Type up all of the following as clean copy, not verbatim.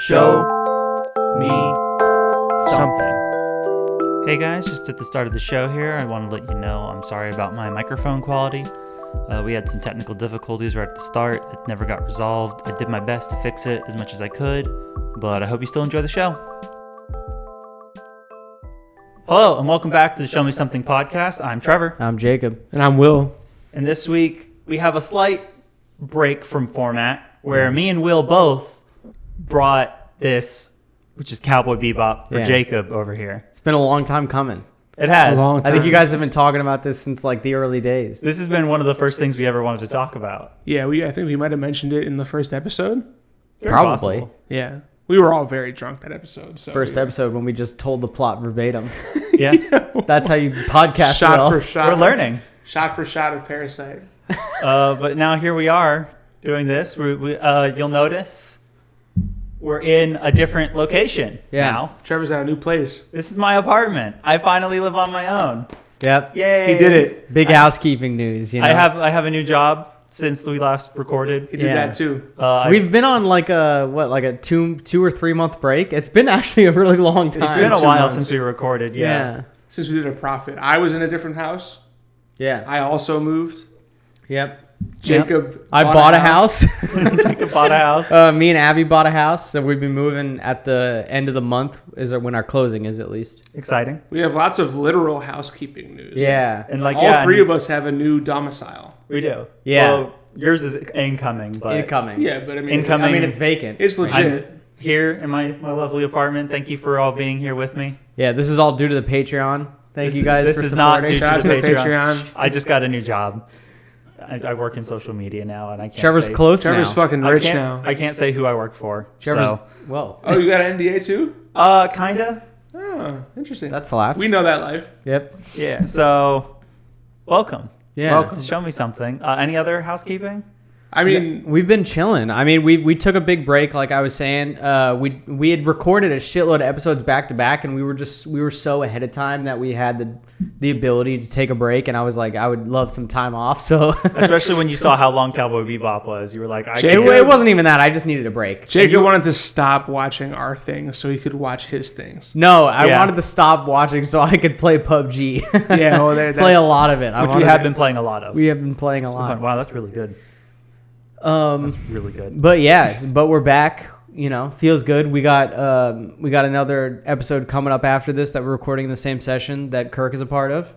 Show me something. Hey guys, just at the start of the show here, I want to let you know I'm sorry about my microphone quality. We had some technical difficulties right at the start. It never got resolved. I did my best to fix it as much as I could, but I hope you still enjoy the show. Hello, and welcome back to the Show Me Something podcast. I'm Trevor. I'm Jacob. And I'm Will. And this week, we have a slight break from format where me and Will both brought this, which is Cowboy Bebop, for Jacob over here. It's been a long time coming. It has. A long time. I think you guys have been talking about this since like the early days. This has been one of the first things we ever wanted to talk about. Yeah, I think we might have mentioned it in the first episode. Very Probably. possible. Yeah. We were all very drunk that episode. So First episode when we just told the plot verbatim. Yeah. That's how you podcast shot well. for shot. We're learning. Shot for shot of Parasite. But now here we are doing this. You'll notice we're in a different location now. Trevor's at a new place. This is my apartment. I finally live on my own. Yep. Yay. He did it. Big housekeeping news, you know. I have a new job since we last recorded. He did that too. We've been on like a 2 or 3 month break. It's been actually a really long time. It's been a 2 while months. since we recorded. Yeah. Since we did a profit. I was in a different house. Yeah. I also moved. Yep. Jacob I bought a house. Jacob bought a house. Me and Abby bought a house, so we've been moving at the end of the month when our closing is at least. Exciting. We have lots of literal housekeeping news. Yeah. And like all three of us have a new domicile. We do. Yeah. Well, yours is incoming, but Incoming. Yeah, but I mean, Incoming. It's vacant. It's legit. I'm here in my lovely apartment. Thank you for all being here with me. Yeah, this is all due to the Patreon. Thank you guys This for is not supporting. due Shout out to the to the Patreon. Patreon. I just got a new job. I work in social media now, and I can't. Trevor's say, close Trevor's now. fucking rich now. I can't say who I work for. Trevor's, Whoa. Oh, you got an NDA too? Kinda. Oh, interesting. That's laughs. We know that life. Yep. Yeah. So, welcome. Yeah. Welcome. Show me something. Any other housekeeping? I mean, We've been chilling. I mean, we took a big break, like I was saying. We had recorded a shitload of episodes back to back, and we were so ahead of time that we had the ability to take a break. And I was like, I would love some time off. So Especially when you saw how long Cowboy Bebop was, you were like, it wasn't even that. I just needed a break. Jacob wanted to stop watching our things so he could watch his things. No, I Yeah. wanted to stop watching so I could play PUBG. Yeah, well, play a lot of it. which we have been playing a lot of. We have been playing a lot. Wow, that's really good. That's really good. But we're back. You know, feels good. We got another episode coming up after this that we're recording in the same session that Kirk is a part of.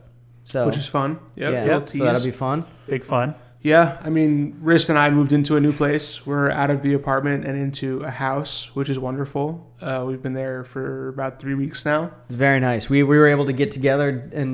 So Which is fun. Yep. yeah, Little so that'll tease. be fun. Big fun. Yeah, I mean, Riss and I moved into a new place. We're out of the apartment and into a house, which is wonderful. We've been there for about 3 weeks now. It's very nice. We were able to get together in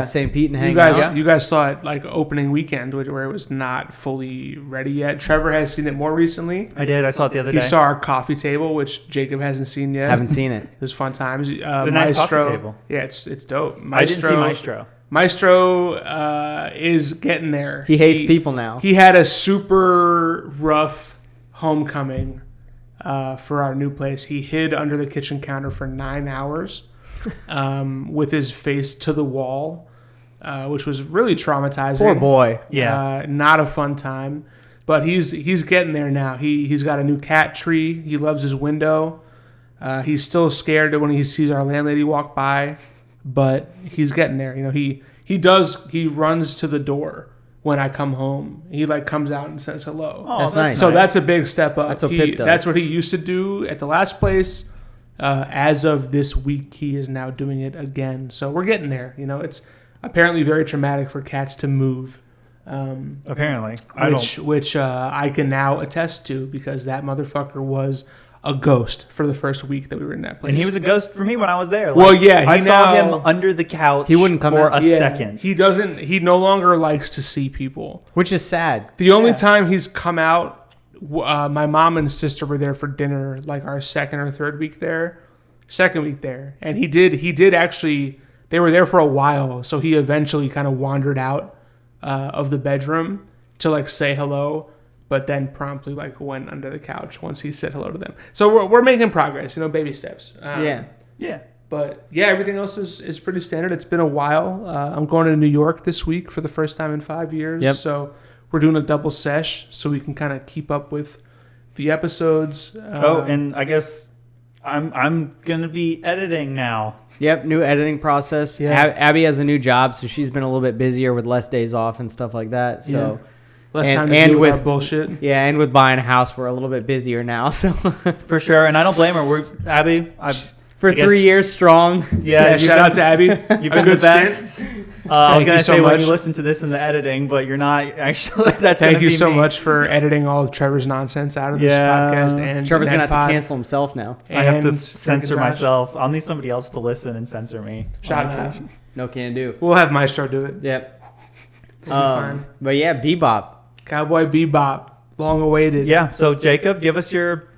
St. Pete and hang You guys, out. you guys saw it like opening weekend, where it was not fully ready yet. Trevor has seen it more recently. I did. I saw it the other He day. saw our coffee table, which Jacob hasn't seen yet. Haven't seen it. It was fun times. It's a nice coffee table. Yeah, it's dope. I didn't see Maestro. Maestro is getting there. He hates people now. He had a super rough homecoming for our new place. He hid under the kitchen counter for 9 hours with his face to the wall, which was really traumatizing. Poor boy. Yeah. Not a fun time. But he's getting there now. He's got a new cat tree. He loves his window. He's still scared when he sees our landlady walk by. But he's getting there. You know, he runs to the door when I come home. He like comes out and says hello. Oh, That's nice. So that's a big step up. That's what Pip does. That's what he used to do at the last place. As of this week, he is now doing it again. So we're getting there. You know, it's apparently very traumatic for cats to move. Apparently. Which I can now attest to because that motherfucker was a ghost for the first week that we were in that place. And he was a ghost for me when I was there. Well, yeah, I saw now- him under the couch He wouldn't come for out. a Yeah, second. He no longer likes to see people. Which is sad. The only time he's come out, my mom and sister were there for dinner, like our second week there, and he did actually. They were there for a while, so he eventually kind of wandered out of the bedroom to like say hello, but then promptly like went under the couch once he said hello to them. So we're making progress, you know, baby steps. Yeah. But yeah, everything else is pretty standard. It's been a while. I'm going to New York this week for the first time in 5 years. Yep. So we're doing a double sesh so we can kind of keep up with the episodes. And I guess I'm gonna be editing now. Yep, new editing process. Yeah. Abby has a new job, so she's been a little bit busier with less days off and stuff like that. So less time to deal with our bullshit. Yeah, and with buying a house, we're a little bit busier now. So For sure, and I don't blame her. Abby, for 3 years strong. Yeah, shout out to Abby. You've been the good best. stint. I was gonna you so say when much. you listen to this in the editing, but you're not actually. That's Thank gonna you be so me. much for editing all of Trevor's nonsense out of this podcast. And Trevor's going to have NetPod. to cancel himself now. I have to And censor Josh. myself. I'll need somebody else to listen and censor me. Shout out. No can do. We'll have Maestro do it. Yep. We'll be fine. But yeah, Bebop. Cowboy Bebop, long awaited. Yeah. So Jacob, give us your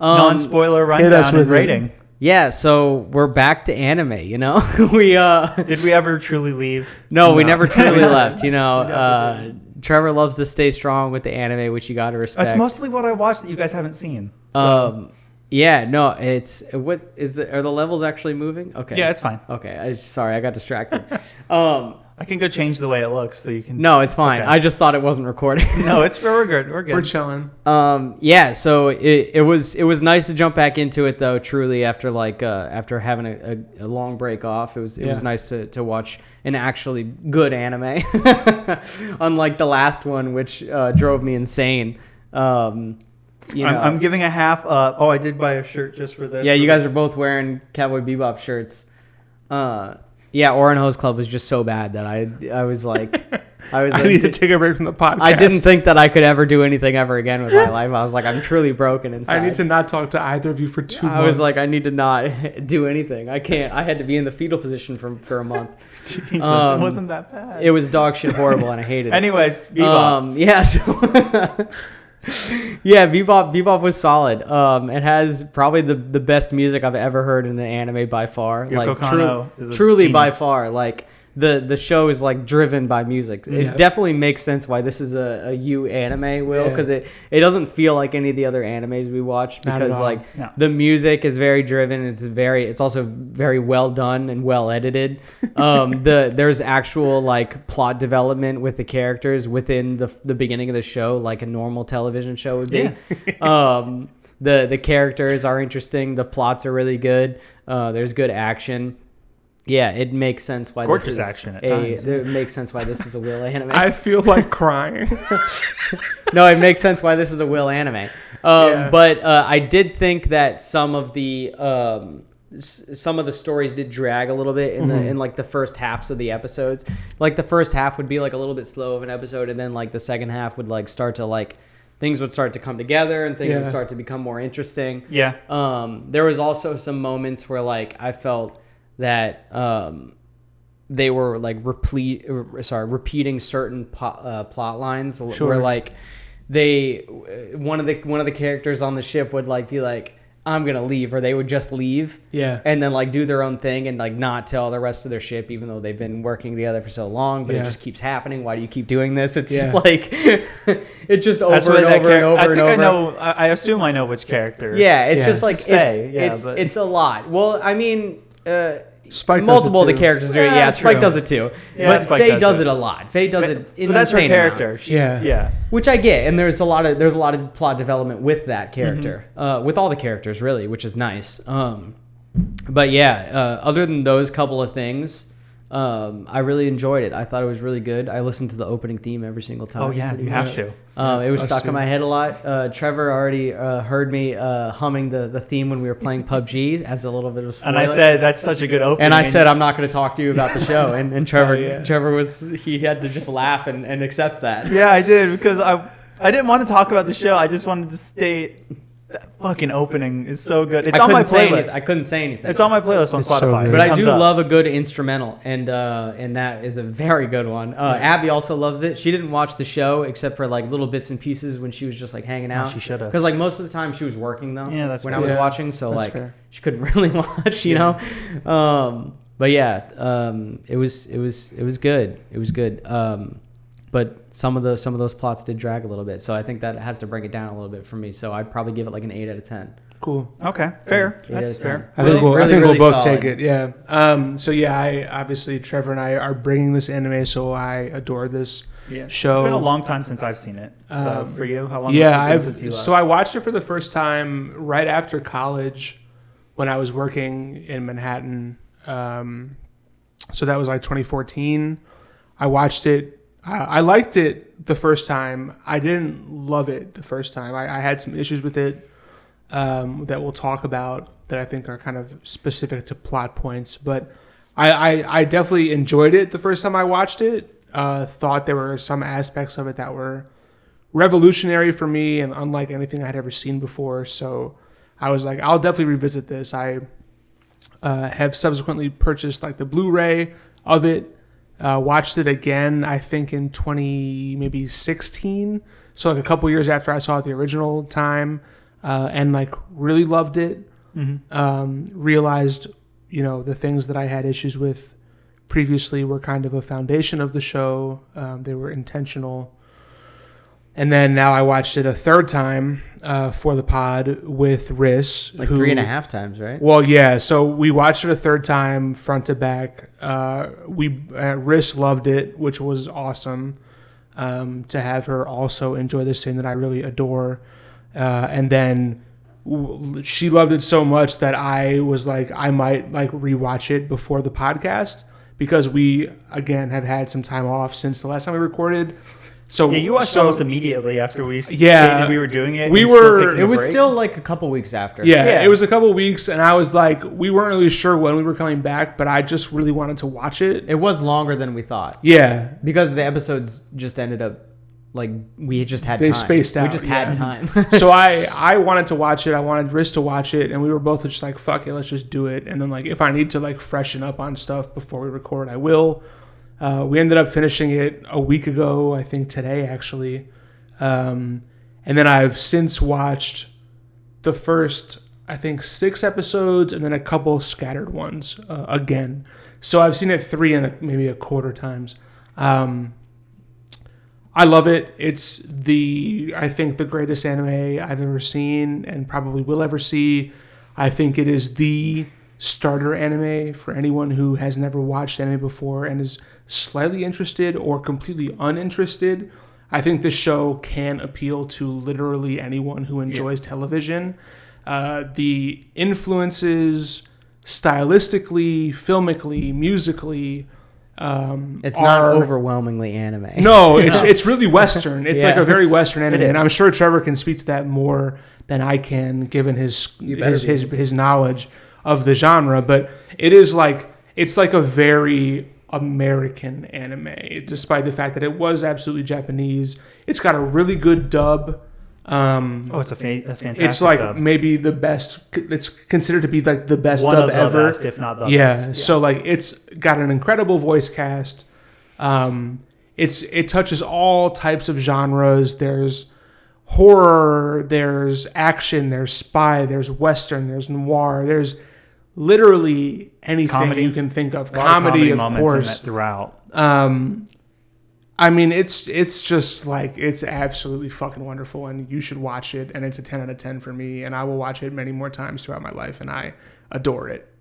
Um, non-spoiler hit us rundown with and it. rating. Yeah, so we're back to anime, you know? Did we ever truly leave? No, we never truly left, you know. Trevor loves to stay strong with the anime, which you got to respect. That's mostly what I watched that you guys haven't seen. So. Yeah, no, it's what is it? Are the levels actually moving? Okay. Yeah, it's fine. Okay, sorry, I got distracted. I can go change the way it looks so you can. No, it's fine. Okay. I just thought it wasn't recording. No, we're good. We're good. We're chilling. Yeah, so it was nice to jump back into it though. Truly, after after having a long break off, it was nice to watch an actually good anime, unlike the last one, which drove me insane. You know, I'm giving a half. I did buy a shirt just for this. yeah, you guys are both wearing Cowboy Bebop shirts. Yeah, Oran Hose Club was just so bad that I was like, I need to take a break from the podcast. I didn't think that I could ever do anything ever again with my life. I was like, I'm truly broken inside. I need to not talk to either of you for 2 months. I was like, I need to not do anything. I can't. I had to be in the fetal position for a month. Jesus, it wasn't that bad. It was dog shit horrible, and I hated it. Anyways, Bebop. Yeah. So yeah, Bebop was solid. It has probably the best music I've ever heard in an anime by far. Yoko like Kanno is a truly by genius. far. Like the show is like driven by music. Yeah. It definitely makes sense why this is a you anime, Will, Yeah. because it doesn't feel like any of the other animes we watch Not at because all. like No. the music is very driven. It's also very well done and well edited. There's actual like plot development with the characters within the beginning of the show, like a normal television show would be. The characters are interesting. The plots are really good. There's good action. Yeah, it makes sense why Gorgeous this is action at times. It makes sense why this is a Will anime. I feel like crying. No, it makes sense why this is a Will anime. Yeah. But I did think that some of the stories did drag a little bit in like the first halves of the episodes. Like the first half would be like a little bit slow of an episode, and then like the second half would like start to like things would start to come together and things would start to become more interesting. Yeah. There was also some moments where like I felt that they were like repeating certain plot lines where like one of the characters on the ship would like be like, I'm gonna leave, or they would just leave, and then like do their own thing and like not tell the rest of their ship, even though they've been working together for so long. But it just keeps happening. Why do you keep doing this? It's just like it just over and over and over and over. I know. I assume I know which character. Yeah, it's just like Faye, it's a lot. Well, I mean, Spike does multiple it of the too. characters do it. Yeah, true. Spike does it too. Yeah, But Spike Faye does does it. it a lot. Faye does it in But that's her insane amount. character. Yeah. Which I get, and there's a lot of plot development with that character, with all the characters really, which is nice. But yeah, other than those couple of things, I really enjoyed it. I thought it was really good. I listened to the opening theme every single time. Oh yeah, you have to. It was stuck too. in my head a lot. Trevor already heard me humming the theme when we were playing PUBG as a little bit of spoiler. And I said that's such a good opening. And I said, I'm not going to talk to you about the show. And Trevor, yeah. Trevor he had to just laugh and accept that. Yeah, I did because I didn't want to talk about the show. I just wanted to state that fucking opening is so good. It's on my playlist. I couldn't say anything. It's on my playlist on It's so Spotify. good. But It I comes do up. love a good instrumental, and that is a very good one. Abby also loves it. She didn't watch the show except for like little bits and pieces when she was just like hanging out. she should've. Because like most of the time she was working though. Yeah, that's when fair. I was Yeah, watching, so that's like fair. she couldn't really watch, you know. But yeah, it was good. It was good. But some of those plots did drag a little bit, so I think that has to bring it down a little bit for me. So I'd probably give it like an 8 out of 10. Cool. Okay, fair. Yeah, That's it's fair. I think Really we'll both solid. take it. Yeah. So yeah, I obviously Trevor and I are bringing this anime, so I adore this Yeah. show. It's been a long time since I've seen it. So for you, how long? Yeah, has it been since you so I watched it for the first time right after college when I was working in Manhattan. So that was like 2014. I watched it. I liked it the first time. I didn't love it the first time. I had some issues with it that we'll talk about that I think are kind of specific to plot points. But I definitely enjoyed it the first time I watched it. Thought there were some aspects of it that were revolutionary for me and unlike anything I had ever seen before. So I was like, I'll definitely revisit this. I have subsequently purchased like the Blu-ray of it. Watched it again, I think in 2016. So like a couple years after I saw it the original time, and like really loved it. Realized, the things that I had issues with previously were kind of a foundation of the show. They were intentional. And then now I watched it a third time for the pod with Riss. Like 3.5 times, right? Well, yeah. So we watched it a third time, front to back. Riss loved it, which was awesome. To have her also enjoy this thing that I really adore, and then she loved it so much that I was like, I might like rewatch it before the podcast because we again have had some time off since the last time we recorded. So Yeah, you watched almost immediately after we Yeah. stated we were doing it. We and still were- taking It a was break. still like a couple weeks after. Yeah, Yeah. it was a couple weeks, and I was like, we weren't really sure when we were coming back, but I just really wanted to watch it. It was longer than we thought Yeah, because the episodes just ended up like we just had They time. spaced out, We just had yeah. time. so I wanted to watch it. I wanted Riz to watch it, and we were both just like, fuck it, let's just do it. And then like, if I need to like freshen up on stuff before we record, I will. We ended up finishing it a week ago, I think today actually. And then I've since watched the first, I think 6 episodes and then a couple scattered ones again. So I've seen it 3 and maybe a quarter times. I love it. It's I think the greatest anime I've ever seen and probably will ever see. I think it is the starter anime for anyone who has never watched anime before and is slightly interested or completely uninterested. I think this show can appeal to literally anyone who enjoys television. The influences stylistically, filmically, musically, It's not overwhelmingly anime. no, it's really Western. It's like Yeah. a very Western anime, It and is. I'm sure Trevor can speak to that more than I can, given his knowledge of the genre. But it's like a very American anime, despite the fact that it was absolutely Japanese. It's got a really good dub. It's a fantastic. It's like dub. maybe the best. It's considered to be like the best One dub of the ever. best, if not the Yeah, best. so like it's got an incredible voice cast. It touches all types of genres. There's horror, there's action, there's spy, there's western, there's noir, there's literally anything Comedy. you can think of. A lot of Comedy, of moments in course. that throughout. I mean, it's just like, it's absolutely fucking wonderful, and you should watch it. And it's a 10 out of 10 for me, and I will watch it many more times throughout my life, and I adore it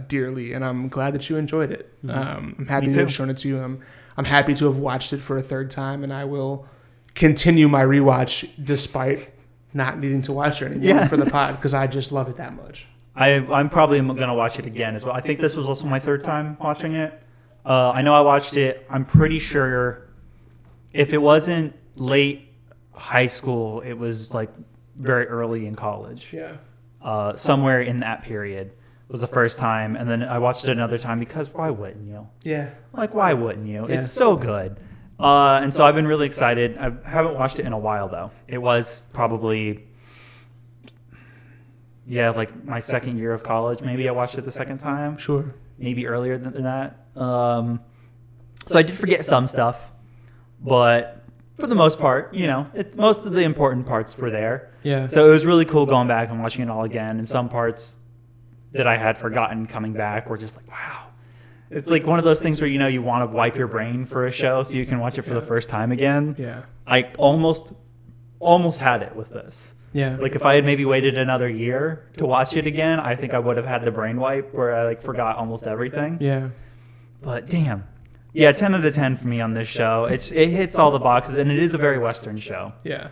dearly. And I'm glad that you enjoyed it. I'm happy Me to have too. shown it to you. I'm happy to have watched it for a third time, and I will continue my rewatch despite not needing to watch it anymore for the pod because I just love it that much. I'm probably going to watch it again as well. I think this was also my third time watching it. I know I watched it. I'm pretty sure if it wasn't late high school, it was like very early in college. Yeah. Somewhere in that period was the first time. And then I watched it another time because why wouldn't you? Yeah. Like, why wouldn't you? Yeah. It's so good. And so I've been really excited. I haven't watched it in a while, though. It was probably, like my second year of college. Maybe I watched it the second time. Sure. Maybe earlier than that. So I did forget some stuff. But for the most part, it's most of the important parts were there. Yeah. So it was really cool going back and watching it all again. And some parts that I had forgotten coming back were just like, wow. It's like one of those things where, you want to wipe your brain for a show so you can watch it for the first time again. Yeah. I almost had it with this. Yeah. Like if I had maybe waited another year to watch it again, I think I would have had the brain wipe where I like forgot almost everything. Yeah. But damn. Yeah, 10 out of 10 for me on this show. It hits all the boxes, and it is a very Western show. Yeah.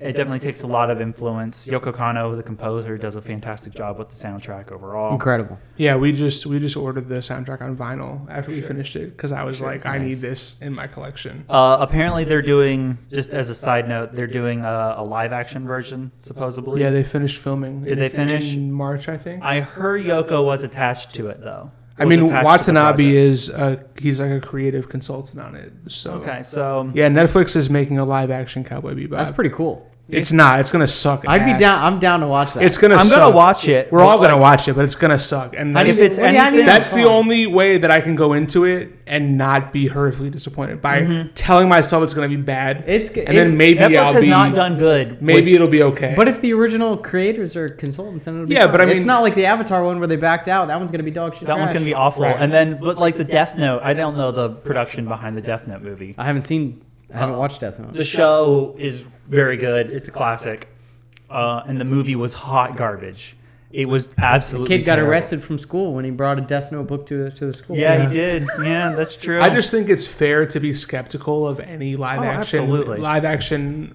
It definitely takes a lot of influence. Yoko Kanno, the composer, does a fantastic job with the soundtrack overall. Incredible. Yeah, we just ordered the soundtrack on vinyl after we finished it because I was like, I need this in my collection. Apparently, they're doing, just as a side note, they're doing a live action version, supposedly. Yeah, they finished filming. Did they finish? In March, I think. I heard Yoko was attached to it, though. I mean, Watanabe is he's like a creative consultant on it. So Okay, so yeah, Netflix is making a live action Cowboy Bebop. That's pretty cool. It's not. It's gonna suck. I'd be ass. down. I'm down to watch that. It's gonna. I'm suck. gonna watch it. We're all gonna watch it, but it's gonna suck. And If that's, it's anything, that's the only way that I can go into it and not be horrifically disappointed by telling myself it's gonna be bad. Then maybe Netflix I'll has be. not done good. Maybe it'll be okay. But if the original creators are consultants, then it'll be Yeah, fine. but I mean- it's not like the Avatar one where they backed out. That one's gonna be dog shit. That one's trash. gonna be awful. Right. And then, but like the Death Note, I don't know the production behind the Death Note movie. I haven't watched Death Note. The show is very good. It's a classic. And the movie was hot garbage. It was absolutely Kid got terrible. arrested from school when he brought a Death Note book to the school. Yeah, he did. Yeah, that's true. I just think it's fair to be skeptical of any live absolutely. action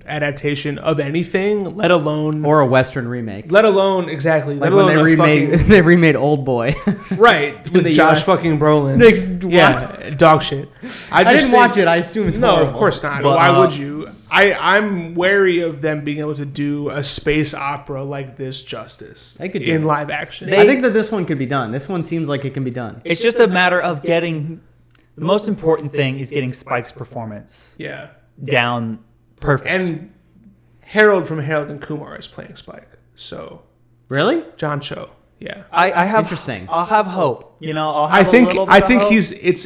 adaptation of anything, let alone Or a Western remake. exactly. Like let when alone they remade Old Boy. right with the Josh US. fucking Brolin. Yeah. Dog shit. I didn't watch it. I assume it's No, horrible. of course not. But, Why would you? I'm wary of them being able to do a space opera like this justice They could do in it. live action. I think that this one could be done. This one seems like it can be done. It's just a matter of getting. The most important thing is getting Spike's performance yeah. down perfect. And Harold from Harold and Kumar is playing Spike. So Really? John Cho. Yeah. I have Interesting. I'll have hope. You know, I'll I have a think little bit of hope.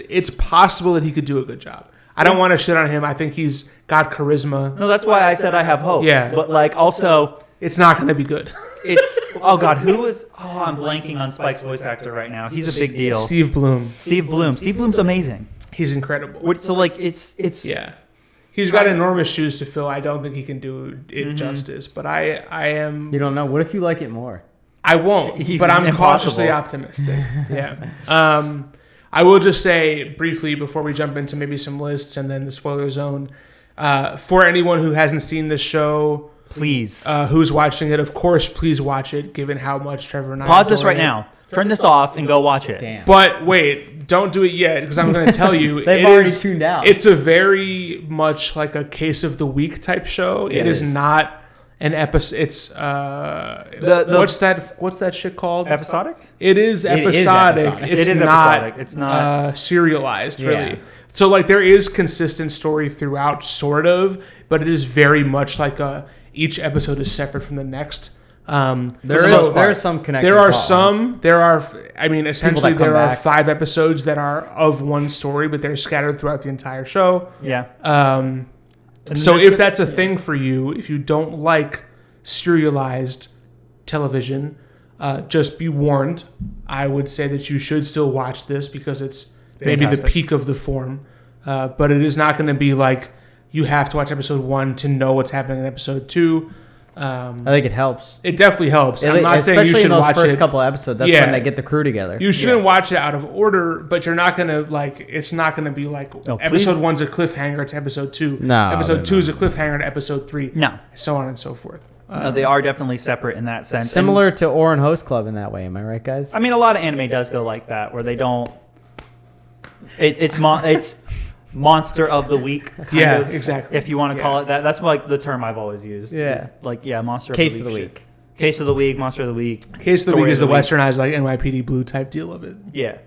it's possible that he could do a good job. I don't want to shit on him. I think he's got charisma. No, that's why I said I have hope. Yeah. But like also, It's not going to be good. it's oh god, who is? Oh, I'm blanking on Spike's voice actor right now. He's a big deal. Steve Bloom. Steve Bloom. Steve Bloom's amazing. He's incredible. So like it's Yeah. He's got enormous shoes to fill. I don't think he can do it justice, but I am. You don't know. What if you like it more? I won't, but I'm Impossible. cautiously optimistic. Yeah. I will just say briefly before we jump into maybe some lists and then the spoiler zone. For anyone who hasn't seen this show, please who's watching it, of course, please watch it. Given how much Trevor and I pause this adore right it. now. Turn this off and go watch it. Damn. But wait, don't do it yet because I'm going to tell you. They've it already is- tuned out. It's a very much like a case of the week type show. It is is. not an episode. It's what's that shit called? Episodic? It is It is episodic. episodic. It's It is not, episodic. It's not- serialized, really. Yeah. So like there is consistent story throughout, sort of, but it is very much like each episode is separate from the next. There So- are some connected There are plots. some. There are. I mean, essentially, that come there are back. 5 episodes that are of one story, but they're scattered throughout the entire show. Yeah. So there's if that's a thing for you, if you don't like serialized television, just be warned. I would say that you should still watch this because it's maybe the Fantastic. peak of the form. But it is not going to be like you have to watch episode 1 to know what's happening in episode 2. I think it helps. It definitely helps. I'm not saying Especially you should in those watch first it. couple episodes. That's Yeah. when they get the crew together. You shouldn't watch it out of order, but you're not gonna like. It's not gonna be like No, please. episode 1's a cliffhanger to episode 2. No, episode no, 2 is a cliffhanger to episode 3. No. So on and so forth. They are definitely separate in that sense. Similar to Orin Host Club in that way. Am I right, guys? I mean, a lot of anime does go like that, where they don't. It's monster of the week. Kind of, exactly. If you want to Yeah. call it that, that's like the term I've always used. Yeah. is like monster Case of of the the week. week. shit. Case of the week, monster of the week. Case of the Story week is the week. westernized like NYPD Blue type deal of it. Yeah.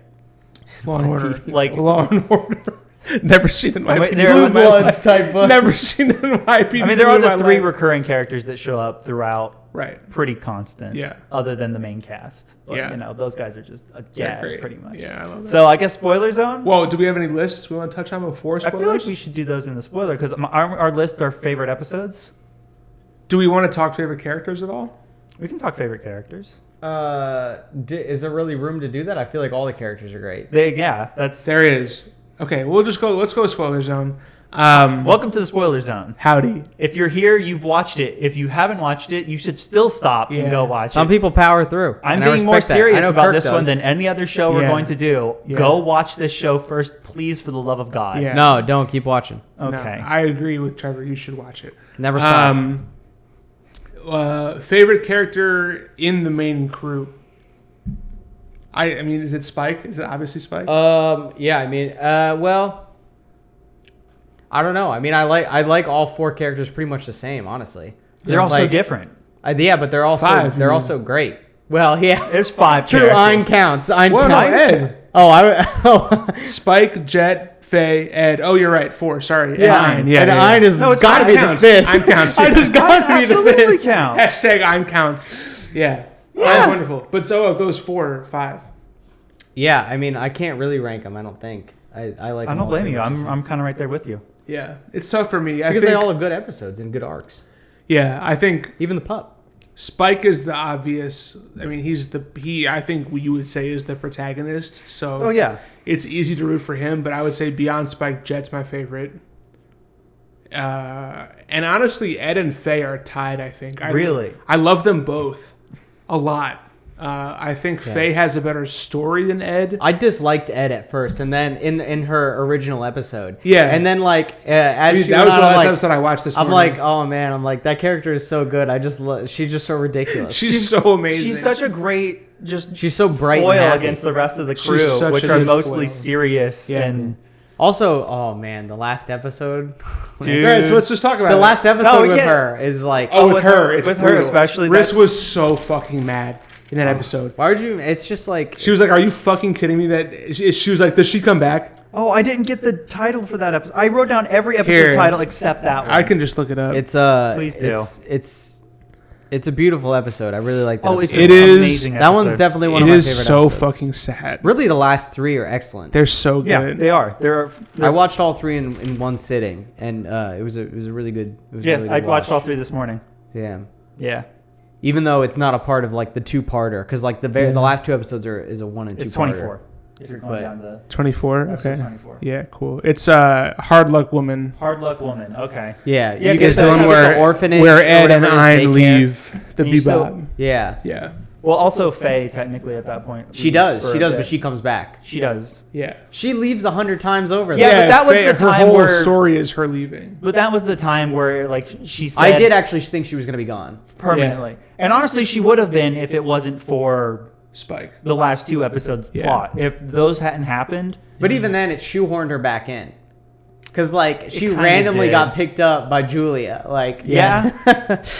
Law and Order. Like Law and Order. Never seen NYPD there- Blue. in my Bloods life. type of. Never seen NYPD. I mean, there Blue are in the my 3 life. recurring characters that show up throughout. Right. Pretty constant. Yeah. Other than the main cast. But, Yeah. those guys are just a They're gag, great. pretty much. Yeah, I love that. So I guess spoiler zone. Whoa, do we have any lists we want to touch on before I spoilers? feel like we should do those in the spoiler because our list are favorite episodes. Do we want to talk favorite characters at all? We can talk favorite characters. Is there really room to do that? I feel like all the characters are great. That's There is. Okay, let's go spoiler zone. Welcome to the spoiler zone. Howdy. If you're here, you've watched it. If you haven't watched it, you should still stop and go watch Some it. people power through. I'm and I being more respect that. I serious know about Kirk this one does. than any other show we're Yeah. going to do. Yeah. Go watch this show first, please, for the love of God. Yeah. No, don't keep watching. Okay. No, I agree with Trevor. You should watch it. Never stop. Favorite character in the main crew? I mean, is it Spike? Is it obviously Spike? Yeah, I mean, well, I don't know. I mean, I like all four characters pretty much the same, honestly. They're all so Like, different. Yeah, but they're also Five, they're you also great. Well, yeah, There's 5 true. characters. Ein counts. Ein Well, no, counts. Ed. Oh, Spike, Jet, Faye, Ed. Oh, you're right. 4. Sorry. yeah, And Ein. and Ein has No, it's got to Ein be the counts. fifth. Ein counts. Ein has got to be the Absolutely fifth. counts. Hashtag Ein counts. Yeah. Ein's wonderful. But so of those 4, 5. Yeah, I mean, I can't really rank them. I don't think. I like. I them don't all blame pretty you. much the same. I'm kind of right there with you. Yeah. It's tough for me. I because think, they all have good episodes and good arcs. yeah, I think Even the pup. Spike is the obvious. I mean, I think you would say is the protagonist. So Oh, yeah. it's easy to root for him, but I would say beyond Spike, Jet's my favorite. And honestly, Ed and Faye are tied, I think. Really? I love them both a lot. I think Faye has a better story than Ed. I disliked Ed at first, and then in her original episode. Yeah. And then as Dude, she that went was on, the I'm last like, episode I watched this I'm morning. like, oh man, I'm like, that character is so good. She's just so ridiculous. she's so amazing. She's such a great She's so bright and foil happy. against the rest of the She's crew, such which a are good mostly foil. serious Yeah. and Also, oh man, the last episode. Dude. All right, so let's just talk about The it. last episode No, we with can't- her is like. Oh, with with her. her- It's with her brutal. especially, Riss that's- was so fucking mad in that episode. Why would you? It's just like. She was like, "Are you fucking kidding me?" That she was like, "Does she come back?" Oh, I didn't get the title for that episode. I wrote down every episode Here. title except that one. I can just look it up. It's Please do. It's a beautiful episode. I really like that. Oh, it's episode. It an is- amazing That one's episode. definitely one It of my is favorite so episodes. fucking sad. Really, the last 3 are excellent. They're so good. Yeah, they are. They're I watched all 3 in one sitting, and it was a really good. It was a yeah. really I good watched all watch. 3 this morning. Yeah, Yeah, even though it's not a part of like the 2-parter, because like the last 2 episodes is a 1 and 2. it's 24. If you're going But- down the 24. episode Okay. 24. Yeah, cool. It's Hard Luck Woman. Hard Luck Woman. Okay. Yeah, Yeah, you guess It's get the that's one not the where orphanage where or Ed and whatever I is daycare. leave the And you still- Bebop. Yeah, Yeah, Well, also Faye technically at that point. she leaves does. for She a does, bit. but she comes back. She does. yeah. She leaves 100 times over. Yeah, though. but that was Faye, the her time whole where- story is her leaving. But that was the time where like she said I did actually think she was gonna be gone. permanently. And honestly, she would have been if it wasn't for Spike. the last 2 episodes Yeah. plot. If those hadn't happened, But even then, it shoehorned her back in. Because, like, she kinda randomly did. got picked up by Julia. Like, yeah,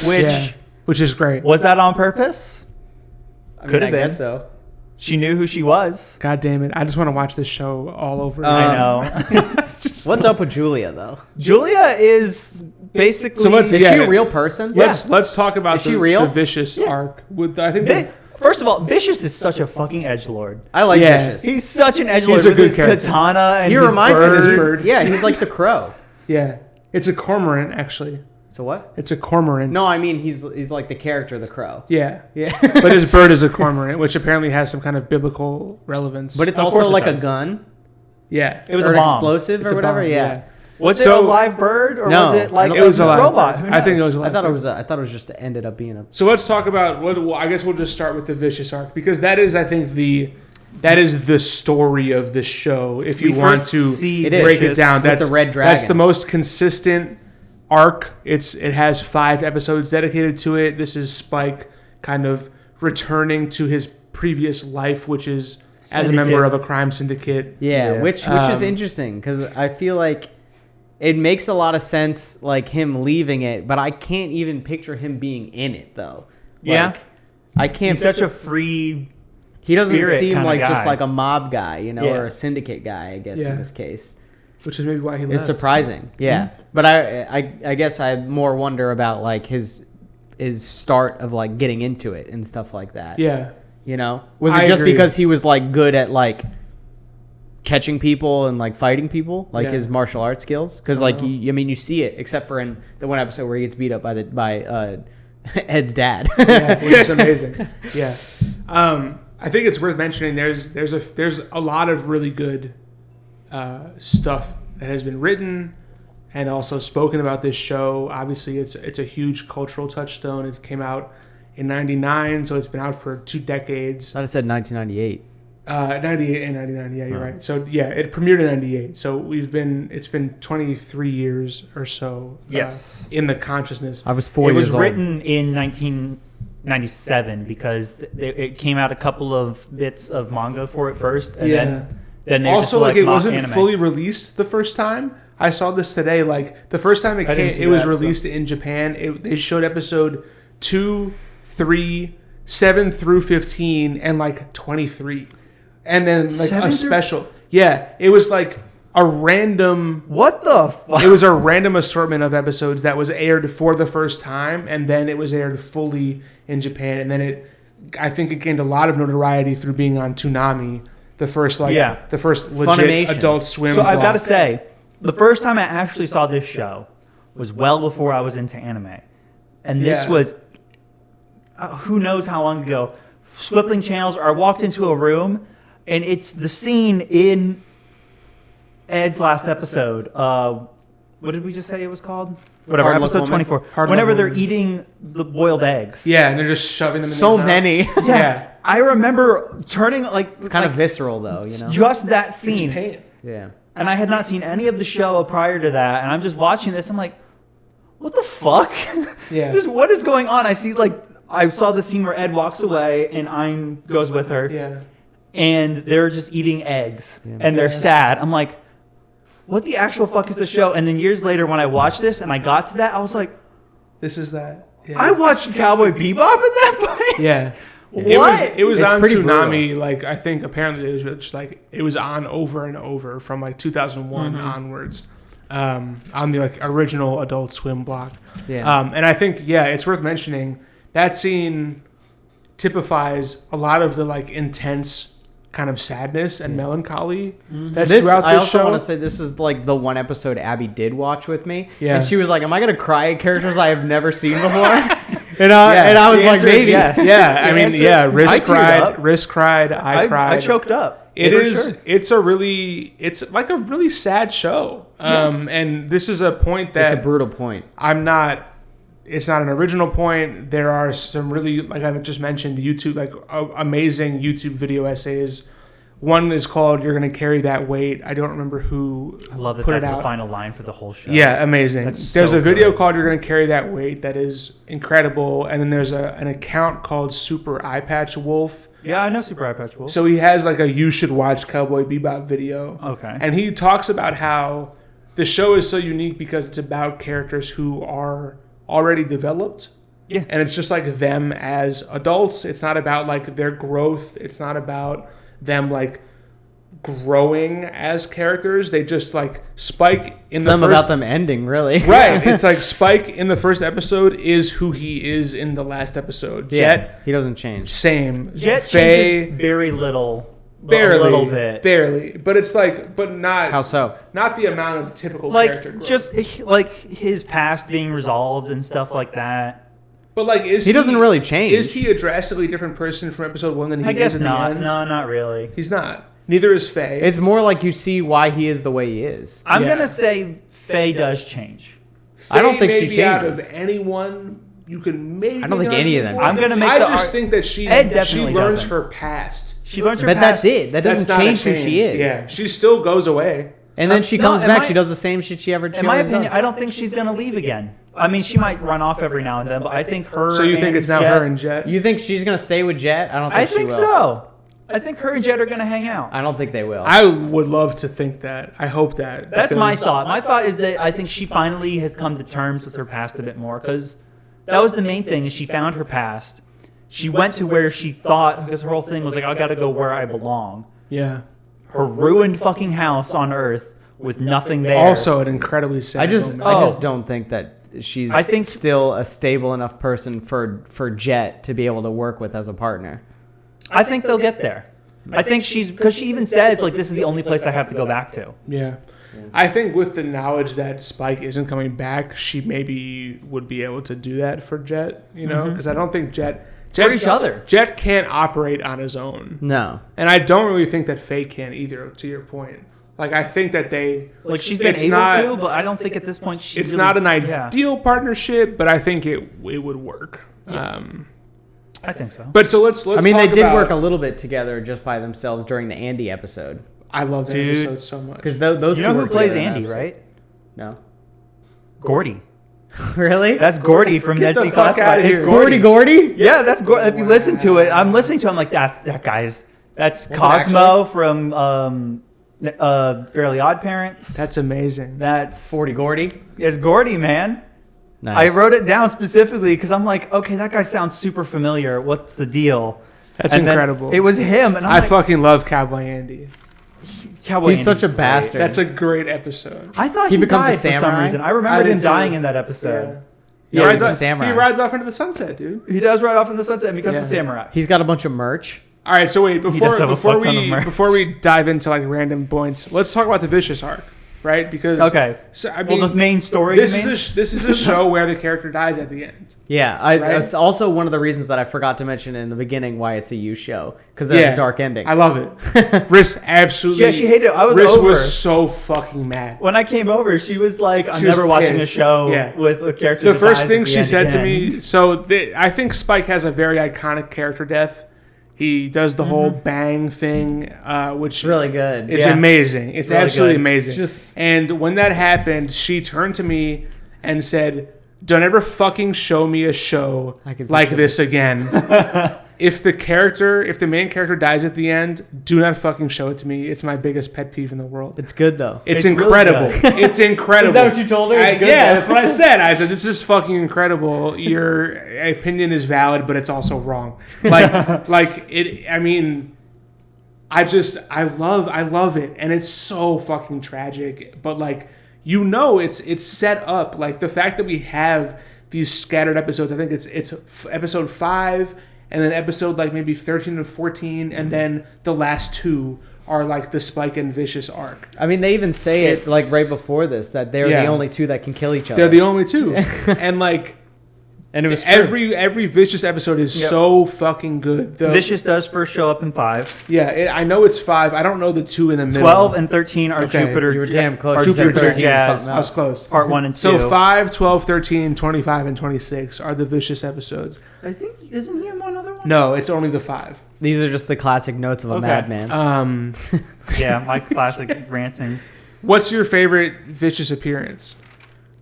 which Yeah, which is great. was that on purpose? I mean, Could I have been. guess so. She knew who she was. God damn it! I just want to watch this show all over. again. I know. What's up with Julia, though? Julia is basically. So let's- Is Yeah. she a real person? Let's talk about Is she real? the Vicious arc. With I think Vi- First of all, Vicious is such a fucking edgelord. I like Yeah. Vicious. He's such an edgelord He's a with good his character. katana and He his reminds bird. me of his bird. Yeah, he's like the crow. yeah, it's a cormorant actually. So what? It's a cormorant. No, I mean he's like the character, the crow. Yeah, Yeah. but his bird is a cormorant, which apparently has some kind of biblical relevance. But it's Of also course it like a does. gun yeah, It was or a an bomb. explosive It's or a whatever. bomb, Yeah. Was it So- a live bird or No, was it like I it don't was a think live robot? bird. Who I think it knows? was. A I live thought it bird. was. I thought it was just ended up being a. So let's talk about what. Well, I guess we'll just start with the Vicious arc because that is, I think, that is the story of the show. If you We want first to see It is. break it Vicious down, with that's the red That's dragon. the most consistent arc. It has 5 episodes dedicated to it. This is Spike kind of returning to his previous life, which is as a member Syndicate. of a crime syndicate. Yeah, Yeah. which is Um, interesting because I feel like it makes a lot of sense, like him leaving it, but I can't even picture him being in it though. Yeah. Like, I can't. He's such a free. He doesn't spirit seem kinda like just guy. like a mob guy, you know, Yeah. or a syndicate guy. I guess Yeah. in this case, Which is maybe why he it's left. surprising. Yeah, but I guess I more wonder about like his start of like getting into it and stuff like that. Yeah. You know, was it I just agree. because he was like good at like catching people and like fighting people, like Yeah. his martial arts skills? Because like I mean, you see it except for in the one episode where he gets beat up by Ed's dad. Yeah, which is amazing. Yeah, I think it's worth mentioning. There's a lot of really good stuff that has been written and also spoken about this show. Obviously, it's a huge cultural touchstone. It came out in 99, so it's been out for 2 decades. I thought it said 1998. 98 and 99, yeah, you're right. So yeah, it premiered in 98. So it's been 23 years or so. Yes. In the consciousness. I was 4 It years was old. written in 1997 because it came out a couple of bits of manga for it first, and then they also just like it wasn't anime. fully released the first time. I saw this today. Like the first time it was released in Japan. They showed episode 2, 3, 7 through 15, and like 23, and then like a special. Yeah, it was like a random. What the fuck? It was a random assortment of episodes that was aired for the first time, and then it was aired fully in Japan, and then I think it gained a lot of notoriety through being on Toonami, the first legit Funimation. Adult Swim. So I've got to block. say, the first time I actually saw this show was well before I was into anime, and this was who knows how long ago. Flipping channels, or I walked into a room, and it's the scene in Ed's last episode. What did we just say it was called? Whatever, Hard Luck episode Woman. 24. Whenever they're eating the boiled eggs. Yeah, and they're just shoving them in So their mouth. many. Yeah. I remember turning like It's kind of visceral, though, you know? just that It's scene. pain. Yeah. And I had not seen any of the show prior to that, and I'm just watching this. I'm like, what the fuck? Yeah. Just what is going on? I saw the scene where Ed walks away and Ein goes with her. Yeah. And they're just eating eggs, and they're sad. I'm like, what the actual fuck is the show? And then years later, when I watched this and I got to that, I was like, This is that. Yeah. I watched Cowboy Bebop at that point. Yeah. What? It was It's on pretty Toonami. Like I think apparently it was just like it was on over and over from like 2001 onwards, on the like original Adult Swim block. Yeah. And I think it's worth mentioning that scene typifies a lot of the like intense kind of sadness and melancholy that's throughout I this also show. want to say this is like the one episode Abby did watch with me. Yeah. And she was like, am I going to cry at characters I have never seen before? and I was the like, answer is maybe. yes. Yeah, I mean, I Risk teared cried. up. Risk cried. I cried. I choked up. It For is. sure. It's like a really sad show. And this is a point that It's a brutal point. It's not an original point. There are some really, like I just mentioned, YouTube, like amazing YouTube video essays. One is called "You're Gonna Carry That Weight." I don't remember who I love that put that's it the out. final line for the whole show. Yeah, amazing. That's There's so a video good. called "You're Gonna Carry That Weight" that is incredible, and then there's an account called Super Eye Patch Wolf. Yeah, I know Super Eye Patch Wolf. So he has like a "You Should Watch Cowboy Bebop" video. Okay. And he talks about how the show is so unique because it's about characters who are already developed. Yeah. And it's just like them as adults. It's not about like their growth. It's not about them like growing as characters. They just like Spike in the Some first about them ending, really. Right. It's like Spike in the first episode is who he is in the last episode. Yeah, Jet, he doesn't change. same. Jet Faye, changes very little. barely, A little bit. barely. But it's like, but not How so? not the amount of typical character Like, growth. just like his past being resolved and stuff like that. But like, is He doesn't really change. Is he a drastically different person from episode 1 than he I guess is in not. the end? No, not really. He's not. Neither is Faye. It's more like you see why he is the way he is. I'm Yeah. going to say Faye does change. I don't Faye think she maybe out of changes. anyone you can maybe. I don't think make an any of argument them for. I'm gonna make I the just ar- think that she Ed definitely learns doesn't. her past. She learns her But past. that's it. That That's doesn't not a change who she is. Yeah, she still goes away. And then she No, comes in back. my- She does the same shit she In my always opinion, does. I don't think she's going to leave again. I mean, she might run off every now and then, but I think her. So you think and it's now Jet- her and Jet? You think she's gonna stay with Jet? I don't think I she think will. so. I think her and Jet are going to hang out. I don't think they will. I would love to think that. I hope that. That's my because- thought. My thought is that I think she finally has come to terms with her past a bit more, because that was the main thing. Is she found her past. She went to where she thought, because her whole thing was like, I got to go where I belong. Yeah. Her ruined fucking house on Earth with nothing there. Also, an incredibly sad. I just moment. don't think that she's I think- still a stable enough person for Jet to be able to work with as a partner. I think they'll get there. I think because she even says, like, this is the only place I have to go back to. Yeah. I think with the knowledge that Spike isn't coming back, she maybe would be able to do that for Jet. You know, because I don't think Jet For each other. Jet can't operate on his own. No. And I don't really think that Faye can either, to your point. Like I think that they Like she's been able to, but I don't think at this point it's not an ideal partnership, but I think it would work. Yeah. I think so. But so let's. I mean, talk they did about, work a little bit together just by themselves during the Andy episode. I love that Dude. episode so much Because those You two know who work plays together in that Andy, episode. right? No. Gordy. Really? That's Gordy from Get the NC fuck Classified. outta It's here. Gordy? Yeah, that's Gordy. If you listen to it, I'm listening to it. I'm like, that guy's. That's Was it Cosmo from Fairly Odd Parents. That's amazing. That's 40 Gordy. It's Gordy, man. Nice. I wrote it down specifically because I'm like, okay, that guy sounds super familiar. What's the deal? That's And then incredible. It was him, and I'm I like, fucking love Cowboy Andy. Cowboy He's such a Andy's great. bastard. That's a great episode. I thought He he becomes a died for some samurai? reason. I I remembered did him too. dying in that episode. Yeah, he's a off, samurai. he rides off into the sunset, dude. He does ride off in the sunset and becomes Yeah. a samurai. He's got a bunch of merch. All right, so wait does have a fuck ton of merch. before we dive into like random points, let's talk about the Vicious arc, right? Because Okay. so, I Well, mean, the main story. this you mean? is a show where the character dies at the end. Yeah, Right? that's also one of the reasons that I forgot to mention in the beginning why it's a you show. Because it has a dark ending. I love it. Riss absolutely. Yeah, she hated it. I was Riss over. was so fucking mad. When I came over, she was like, "I'm She was never watching a pissed. show Yeah. with a character." The that first dies thing at the she end said to again." me, so I think Spike has a very iconic character death. He does the whole bang thing, which It's really good. it's Yeah. amazing. It's Really absolutely good. amazing. Just- And when that happened, she turned to me and said, "Don't ever fucking show me a show I can like picture this again. If the main character dies at the end, do not fucking show it to me. It's my biggest pet peeve in the world. It's good though. It's It's really incredible. good. It's incredible. Is that what you told her? It's good, Yeah, though. that's what I said. I said, this is fucking incredible. Your opinion is valid, but it's also wrong. Like it. I mean, I love it, and it's so fucking tragic. But like, it's set up. Like the fact that we have these scattered episodes. I think it's episode 5. And then episode like maybe 13 and 14, and then the last 2 are like the Spike and Vicious arc. I mean, they even say it It's- like right before this that they're Yeah. the only two that can kill each other. They're the only 2, and like and it was true. every Vicious episode is Yep. so fucking good. Vicious does first show up in 5. Yeah, I know it's 5. I don't know the 2 in the middle. 12 and 13 are Okay, Jupiter. you were damn close. Are You said Jupiter 13 Jazz. something I was else. close. Part 1 and 2. So 5, 12, 13, 25, and 26 are the Vicious episodes. I think isn't he in one other one? No, it's only the 5. These are just the classic notes of a Okay. madman. Yeah, my classic rantings. What's your favorite Vicious appearance?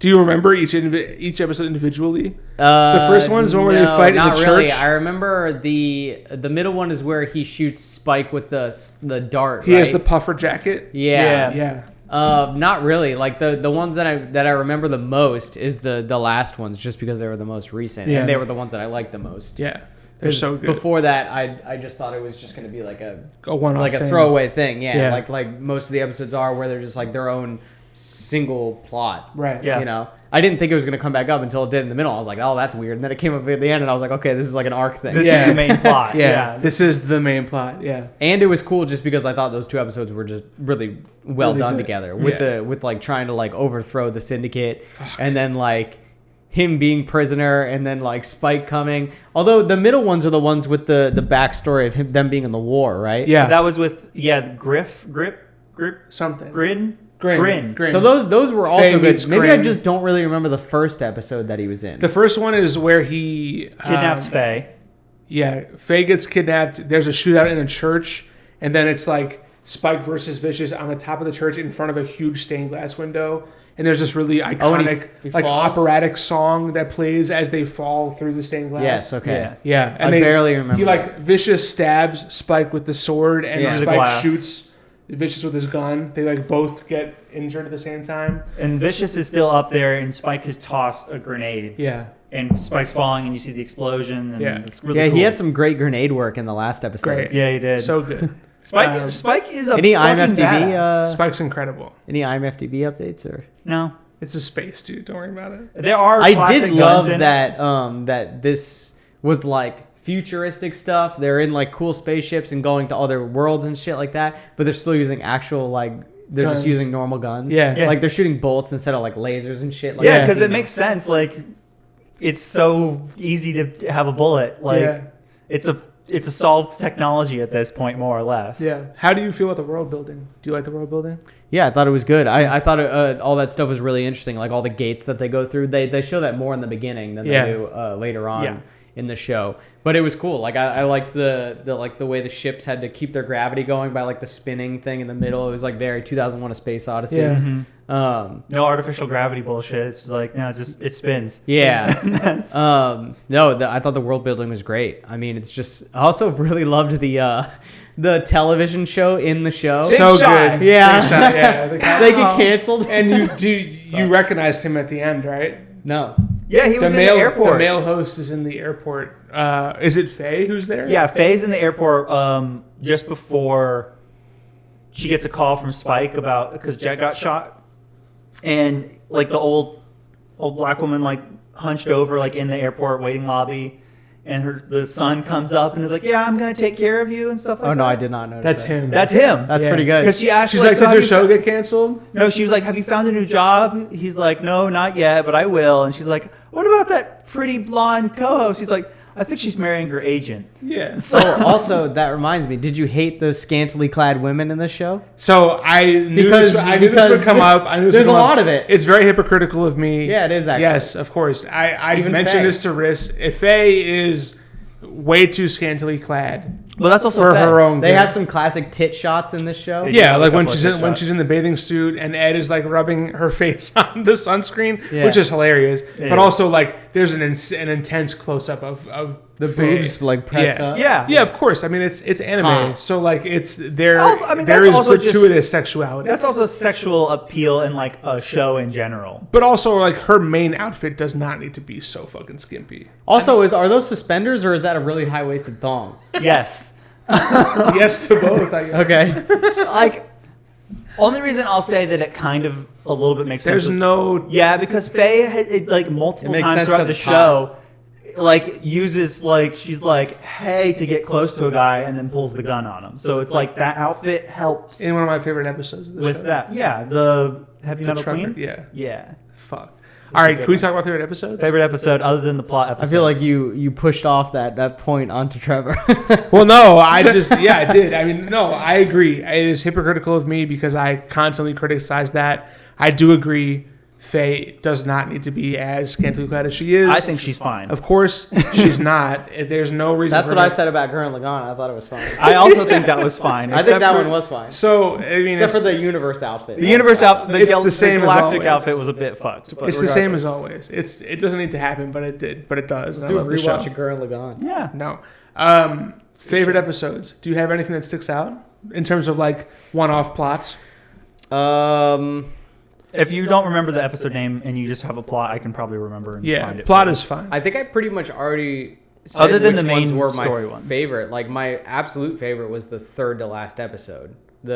Do you remember each episode individually? The first one is the one where they fight in the not really. church? I remember the middle one is where he shoots Spike with the dart. He has the right? puffer jacket. yeah. Yeah. Not really. Like the ones that I remember the most is the last ones, just because they were the most recent, Yeah. and they were the ones that I liked the most. Yeah. They're so good. Before that, I just thought it was just going to be like a one-off like a thing. throwaway thing. Yeah, Yeah. like most of the episodes are, where they're just like their own single plot. Right. Yeah. You know, I didn't think it was going to come back up until it did in the middle. I was like, oh, that's weird. And then it came up at the end, and I was like, okay, this is like an arc thing. This Yeah. is the main plot. Yeah. This is the main plot. Yeah. And it was cool just because I thought those 2 episodes were just really well Really done good. together with Yeah. with like trying to like overthrow the syndicate and then like him being prisoner and then like Spike coming. Although the middle ones are the ones with the backstory of them being in the war, right? Yeah. That was with Grip, Something. Grin. Grin. So those were also Faye good. meets Maybe I Grin. just don't really remember the first episode that he was in. The first one is where he Kidnaps Faye. Yeah, Faye gets kidnapped. There's a shootout in a church, and then it's like Spike versus Vicious on the top of the church in front of a huge stained glass window. And there's this really and iconic, he like falls? operatic song that plays as they fall through the stained glass. Yes, okay. Yeah. Yeah, I barely remember He like Vicious stabs Spike with the sword, and Yeah. Through the Spike glass. shoots Vicious with his gun. They like both get injured at the same time. And Vicious is still up there, and Spike has tossed a grenade. Yeah, And Spike's falling, and you see the explosion. And Yeah. it's really Yeah, cool. he had some great grenade work in the last episode. great. Yeah, he did. So good. Spike is a Any fucking IMFDB? badass. Spike's incredible. Any IMFDB updates or? No, It's a space, dude. Don't worry about it. there are. I classic did guns love in it. that that this was like futuristic stuff. They're in like cool spaceships and going to other worlds and shit like that, but they're still using actual like they're Guns. just using normal guns. Yeah. Yeah. Like they're shooting bolts instead of like lasers and shit. Like Yeah, Yeah. because it makes sense. Like, it's so easy to have a bullet. Like, Yeah. it's a solved technology at this point, more or less. Yeah. How do you feel about the world building? Do you like the world building? Yeah, I thought it was good. I thought all that stuff was really interesting, like all the gates that they go through. They show that more in the beginning than they do later on in the show. But it was cool. Like I liked the way the ships had to keep their gravity going by like the spinning thing in the middle. It was like very 2001: A Space Odyssey. Yeah. Mm-hmm. No artificial gravity bullshit. It's like it spins. Yeah. I thought the world building was great. I mean, it's just I also really loved the television show in the show. So good. Yeah. Yeah. They get canceled. And you recognized him at the end, right? No. Yeah, he was in the airport. The male host is in the airport. Is it Faye who's there? Yeah, Faye's in the airport just before she gets a call from Spike because Jet got shot, and like the old black woman like hunched over like in the airport waiting lobby, and the son comes up and is like, "Yeah, I'm gonna take care of you" and stuff like that. Oh no, I did not notice. That's that. him. That's him. That's pretty good. Because she's like, "Did your show get canceled?" No, she was like, "Have you found a new job?" He's like, "No, not yet, but I will." And she's like, "What about that pretty blonde co-host?" He's like, "I think she's marrying her agent." Yeah. So also, that reminds me. Did you hate the scantily clad women in this show? So I knew this would come up. There's a lot of it. It's very hypocritical of me. Yeah, it is actually. Yes, of course. I Even mentioned Faye. this to Riss. If Faye is way too scantily clad Well, that's also for Faye. her own. They good. have some classic tit shots in this show. Yeah, like when couple of she's in the bathing suit and Ed is like rubbing her face on the sunscreen, Yeah. which is hilarious. But is. also like there's an intense close up of The Faye. boobs like pressed up. Yeah. Of course. I mean, it's anime, Huh. so like there Also, there is that's also just- gratuitous sexuality. That's also sexual appeal in like a show in general. But also, like, her main outfit does not need to be so fucking skimpy. Also, are those suspenders or is that a really high waisted thong? Yes. Yes to both, I guess. Okay. Like, only reason I'll say that it kind of a little bit makes There's sense. no... Yeah, because Faye, like, multiple It makes times sense throughout 'cause the it's show, like, uses, like, she's like, hey, to get close to a guy, and then pulls the gun on him. So it's like that outfit helps In one of my favorite episodes of the with show. that. Yeah, the Heavy The Metal trucker, Queen? yeah. Yeah. Fuck. All right, a good can we one. talk about favorite episodes? Favorite episode other than the plot I episode. feel like you pushed off that point onto Trevor. Well, no, I did. I mean, no, I agree. It is hypocritical of me because I constantly criticize that. I do agree Faye does not need to be as scantily clad as she is. I think she's fine. Of course, she's not. There's no reason That's for what her- I said about Gurren Lagann. I thought it was fine. I also think that was fine. I think except that for- one was fine. So, I mean, Except for it's, the universe outfit. The universe outfit, It's the same as galactic always. outfit was a bit fucked. But it's the same as regardless. always. It doesn't need to happen, but it did. But it does. Let's And do I a love the show. rewatch of Gurren Lagann. Yeah. No. Favorite episodes. Do you have anything that sticks out in terms of like one-off plots? If you don't remember the episode name and you just have a plot, I can probably remember and Yeah, find it. plot for you. is fine. I think I pretty much already said Other than which the main ones were my story ones. favorite. Like my absolute favorite was the third to last episode. When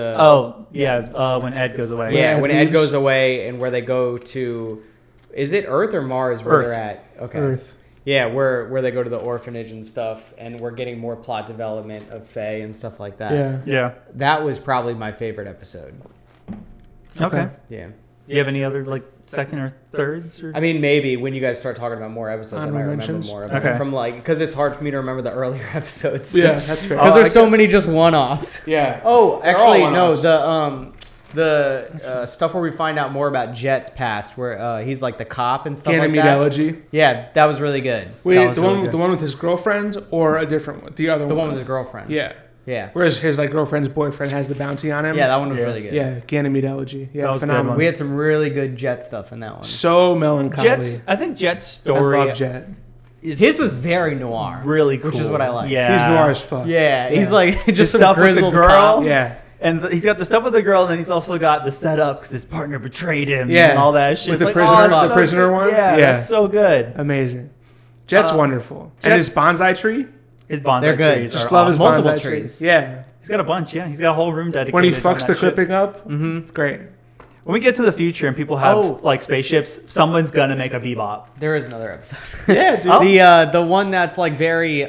Ed goes away. Yeah, Ed when Ed leaves. goes away and where they go to, is it Earth or Mars where Earth. they're at? Okay. Earth. Yeah, where they go to the orphanage and stuff, and we're getting more plot development of Faye and stuff like that. Yeah. Yeah. That was probably my favorite episode. Okay. Yeah. Do you have any other like second or thirds? Or? I mean, maybe when you guys start talking about more episodes, I Honorable might remember mentions? more of them. Okay. From like, because it's hard for me to remember the earlier episodes. Yeah, that's fair. Because Oh, there's I so guess- many just one-offs. Yeah. Oh, They're all actually, no. one-offs. The stuff where we find out more about Jet's past, where he's like the cop and stuff like Ganymede that. Elegy. Yeah, that was really good. Wait, was the really one, good. the one with his girlfriend or a different one? The other The one. one with his girlfriend. Yeah. Yeah. Whereas his like girlfriend's boyfriend has the bounty on him. Yeah, that one was Yeah. really good. Yeah, Ganymede Elegy. Yeah, That was a good phenomenal. one. We had some really good Jet stuff in that one. So melancholy. I think Jet's I story love Jet. is His was very noir. really cool. Which is what I like. Yeah. He's noir as fuck. Yeah, he's Yeah. like just some stuff with the grizzled girl. cop. Yeah. And he's got the stuff with the girl, and then he's also got the setup because his partner betrayed him Yeah. and all that shit. With the It's prisoner- that's the prisoner good. one? Yeah, Yeah. that's so good. Amazing. Jet's wonderful. And his bonsai tree? His bonsai They're good. trees Just are love his awesome. Multiple bonsai trees. trees. Yeah. He's got a bunch, yeah. He's got a whole room dedicated When he on fucks that the shit. clipping up, great. When we get to the future and people have Oh. like spaceships, someone's gonna make a bebop. There is another episode. Yeah, dude. Oh. The one that's like very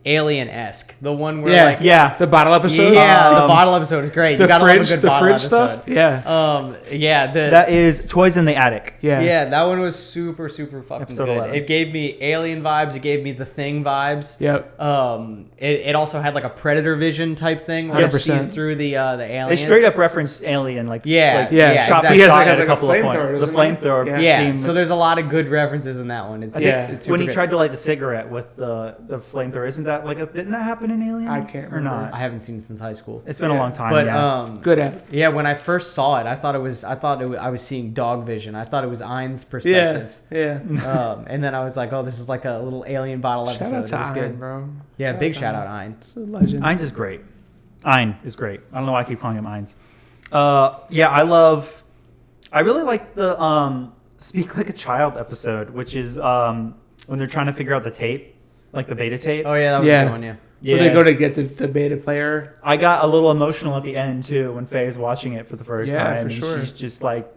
alien-esque. The one where Yeah, like Yeah. The bottle episode. yeah, the bottle episode is great. The You gotta fridge, love a good the bottle fridge episode. stuff. Yeah, Yeah, That is Toys in the Attic. yeah, yeah, that one was super fucking Episode good. 11. It gave me Alien vibes. It gave me The Thing vibes. Yep. It also had like a Predator vision type thing where it 100%. sees through the alien. They straight up referenced Alien, like Yeah, like, yeah, shot exactly. He has shot like, at a a couple of flamethrower, points. The doesn't he? flamethrower. Yeah. Yeah, scene- so there's a lot of good references in that one. It's, I think it's super when he good. tried to light the cigarette with the flamethrower, isn't that like didn't that happen in Alien? I can't or remember. not. I haven't seen it since high school. It's been a long time. But yeah. Good at it. yeah, when I first saw it, I was seeing dog vision. I thought it was Ein's Yeah, perspective. yeah. And then I was like, oh, this is like a little alien bottle Shout episode. out to It was Iron, good. bro. Yeah, big shout out Ein. It's a legend. Eins is great. Ein is great. I don't know why I keep calling him Eins. Yeah, I really like the Speak Like a Child episode, which is when they're trying to figure out the tape, like the beta tape. Oh yeah, that was Yeah. a good one. Yeah. Yeah. Where they go to get the beta player. I got a little emotional at the end too when Faye's watching it for the first Yeah, time. for and sure. She's just like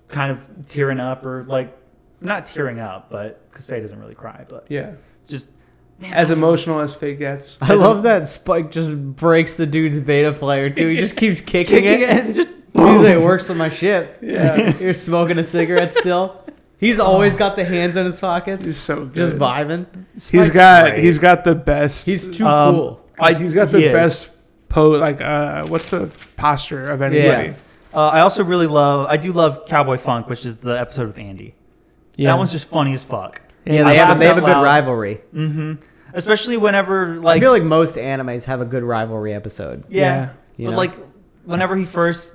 kind of tearing up, or like not tearing up, but because Faye doesn't really cry, but Yeah. just man, As emotional as Faye gets. I love that Spike just breaks the dude's beta player too. He just keeps kicking kicking it. it, just He's like, it works with my ship. Yeah. You're smoking a cigarette still. He's always got the hands in his pockets. He's so good. just vibing. He's got the best. He's too Um, cool. he's got the he is. best what's the posture of anybody? Yeah. I also really love Cowboy Funk, which is the episode with Andy. Yeah. That one's just funny as fuck. Yeah, I they have laughed a out good loud. rivalry. Especially whenever I like feel like most animes have a good rivalry episode. yeah, You but know? like whenever he first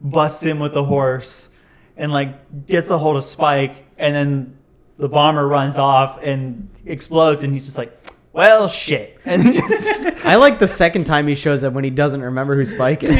busts in with the horse and like gets a hold of Spike, and then the bomber runs off and explodes, and he's just like, well, shit. And he just, I like the second time he shows up when he doesn't remember who Spike is.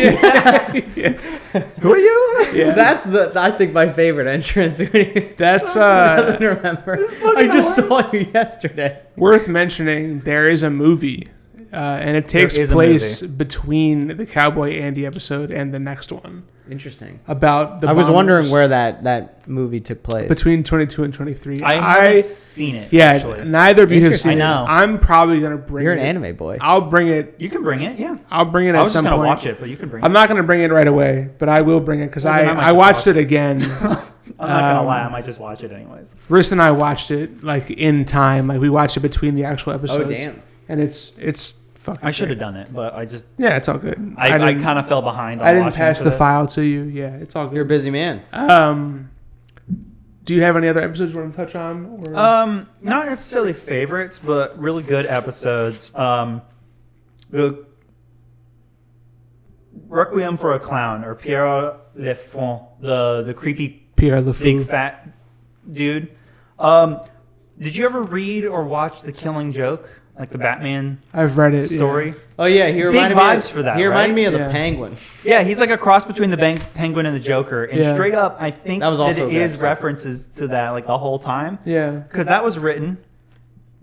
who are you? Yeah. That's I think my favorite entrance. When he That's doesn't remember. I just saw you yesterday. worth mentioning. There is a movie, and it takes is a place movie. between the Cowboy Andy episode and the next one. Interesting. About the I was bombers wondering where that movie took place. between 22 and 23. I haven't seen it. yeah, actually. neither of you have Interesting. seen I it. know. I'm probably gonna bring You're it. an anime boy. I'll bring it. You can bring it, yeah. I'll bring it I at was just some gonna point. watch it, but you can bring it. I'm not gonna bring it right away, but I will bring it because Well, then I might I just watched watch it again. I'm not gonna lie, I might just watch it anyways. Riss and I watched it like in time. Like we watched it between the actual episodes. damn. And it's fucking. I should have great. done it, but I just Yeah, it's all good. I didn't- kind of fell behind. On I didn't watching pass for the this. file to you. Yeah, it's all You're a good. busy man. Do you have any other episodes you want to touch on? Or? Not necessarily favorites, but really good episodes. The Requiem for a Clown, or Pierre Le Fond, the creepy Pierre big LeFou. fat dude. Did you ever read or watch The Killing Joke, like the Batman I've read it. story? Oh yeah, he reminded me vibes of, for that, He reminded right? me of the Yeah. Penguin. Yeah, he's like a cross between the Penguin and the Joker, and Yeah. straight up, I think That was also a it good is episode. references to that like the whole time, Yeah. because that was written.